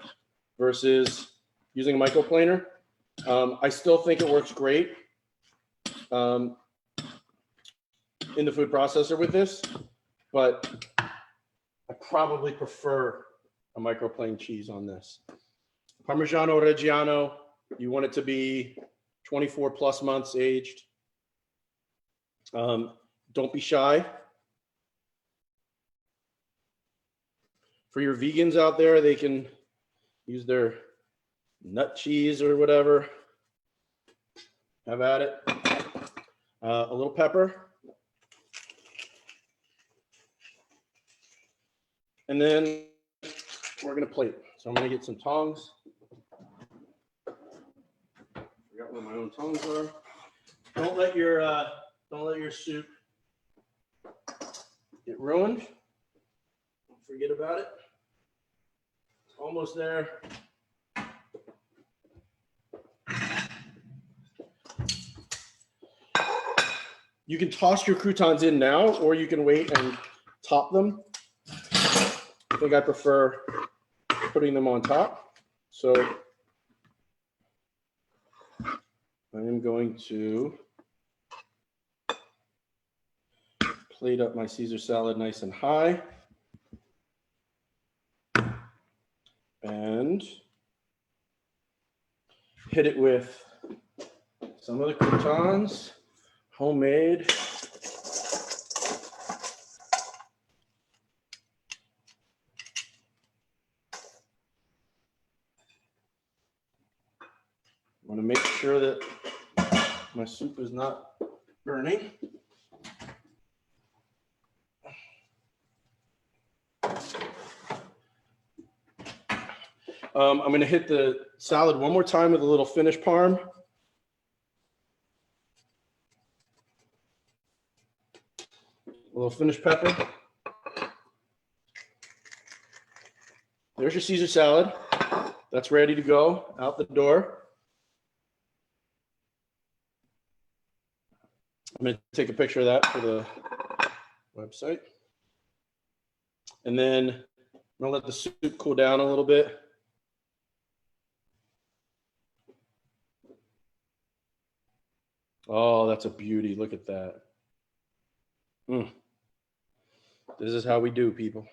versus using a microplaner. I still think it works great in the food processor with this, but I probably prefer a microplane cheese on this. Parmigiano Reggiano, you want it to be 24 plus months aged. Don't be shy. For your vegans out there, they can use their nut cheese or whatever. Have at it. A little pepper. And then we're gonna plate. So I'm gonna get some tongs. Forgot where my own tongs are. Don't let your soup get ruined. Don't forget about it. It's almost there. You can toss your croutons in now, or you can wait and top them. I think I prefer putting them on top. So I am going to plate up my Caesar salad nice and high. And hit it with some of the croutons, homemade. I want to make sure that my soup is not burning. I'm going to hit the salad one more time with a little finished parm. A little finished pepper. There's your Caesar salad. That's ready to go out the door. I'm going to take a picture of that for the website. And then I'm going to let the soup cool down a little bit. Oh, that's a beauty. Look at that. This is how we do, people.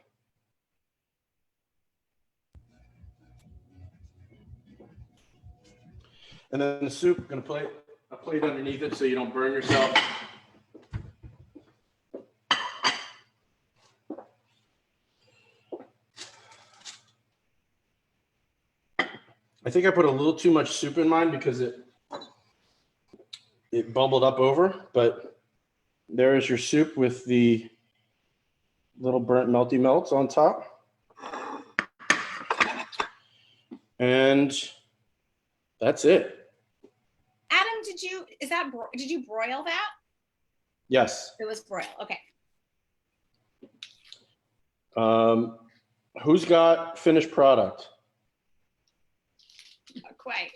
And then the soup, I'm going to plate underneath it so you don't burn yourself. I think I put a little too much soup in mine because it bubbled up over, but there is your soup with the little burnt melty melts on top. And that's it. Adam, did you broil that? Yes. It was broil. Okay. Who's got finished product? Not quite.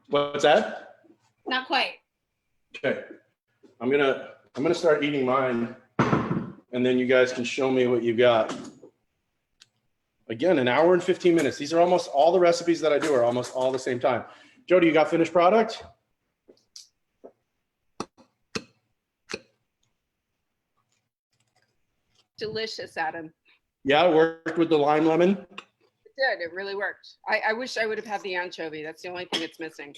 What's that? Not quite. Okay. I'm gonna start eating mine, and then you guys can show me what you got. Again, an hour and 15 minutes. These are almost all the recipes that I do are almost all the same time. Jody, you got finished product? Delicious, Adam. Yeah, it worked with the lime lemon. It did. It really worked. I wish I would have had the anchovy. That's the only thing it's missing.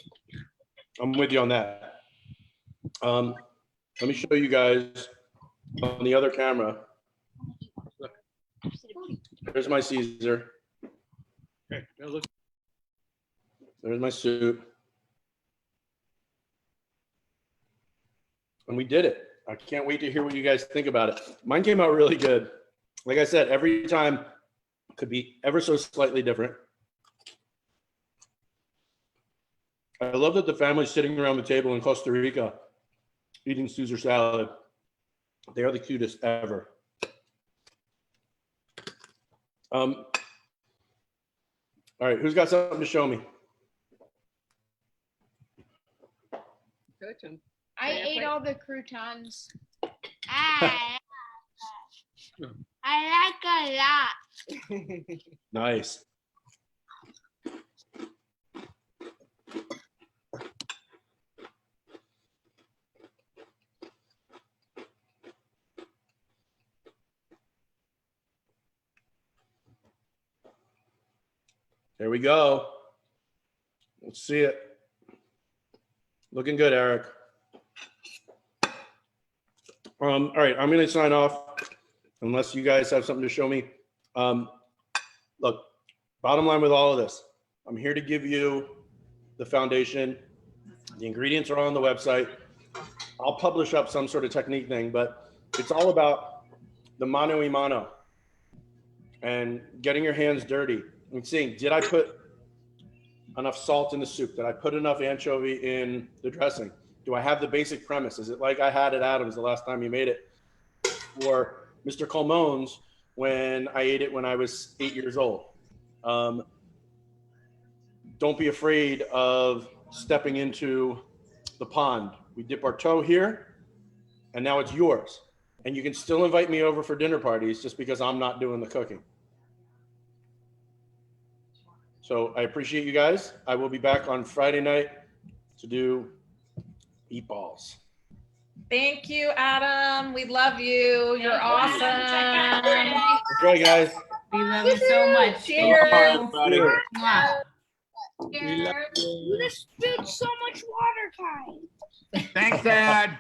I'm with you on that. Let me show you guys on the other camera. There's my Caesar. Okay, now look. There's my soup. And we did it. I can't wait to hear what you guys think about it. Mine came out really good. Like I said, every time could be ever so slightly different. I love that the family's sitting around the table in Costa Rica eating Caesar salad. They are the cutest ever. All right, who's got something to show me? Good. I Yeah, ate wait. all the croutons. I like a lot. Nice. There we go. Let's see it. Looking good, Eric. All right, I'm going to sign off unless you guys have something to show me. Look, bottom line with all of this, I'm here to give you the foundation. The ingredients are on the website. I'll publish up some sort of technique thing, but it's all about the mano y mano and getting your hands dirty and seeing, did I put enough salt in the soup? Did I put enough anchovy in the dressing? Do I have the basic premise? Is it like I had at Adam's the last time you made it? Or Mr. Colmone's when I ate it when I was 8 years old? Don't be afraid of stepping into the pond. We dip our toe here, and now it's yours. And you can still invite me over for dinner parties just because I'm not doing the cooking. So I appreciate you guys. I will be back on Friday night to do meatballs. Thank you, Adam. We love you. You're awesome. Enjoy, guys. We love you so much. Cheers. Thank you. Everybody. Mwah. You just spilled so much water, Kai. Thanks, Dad.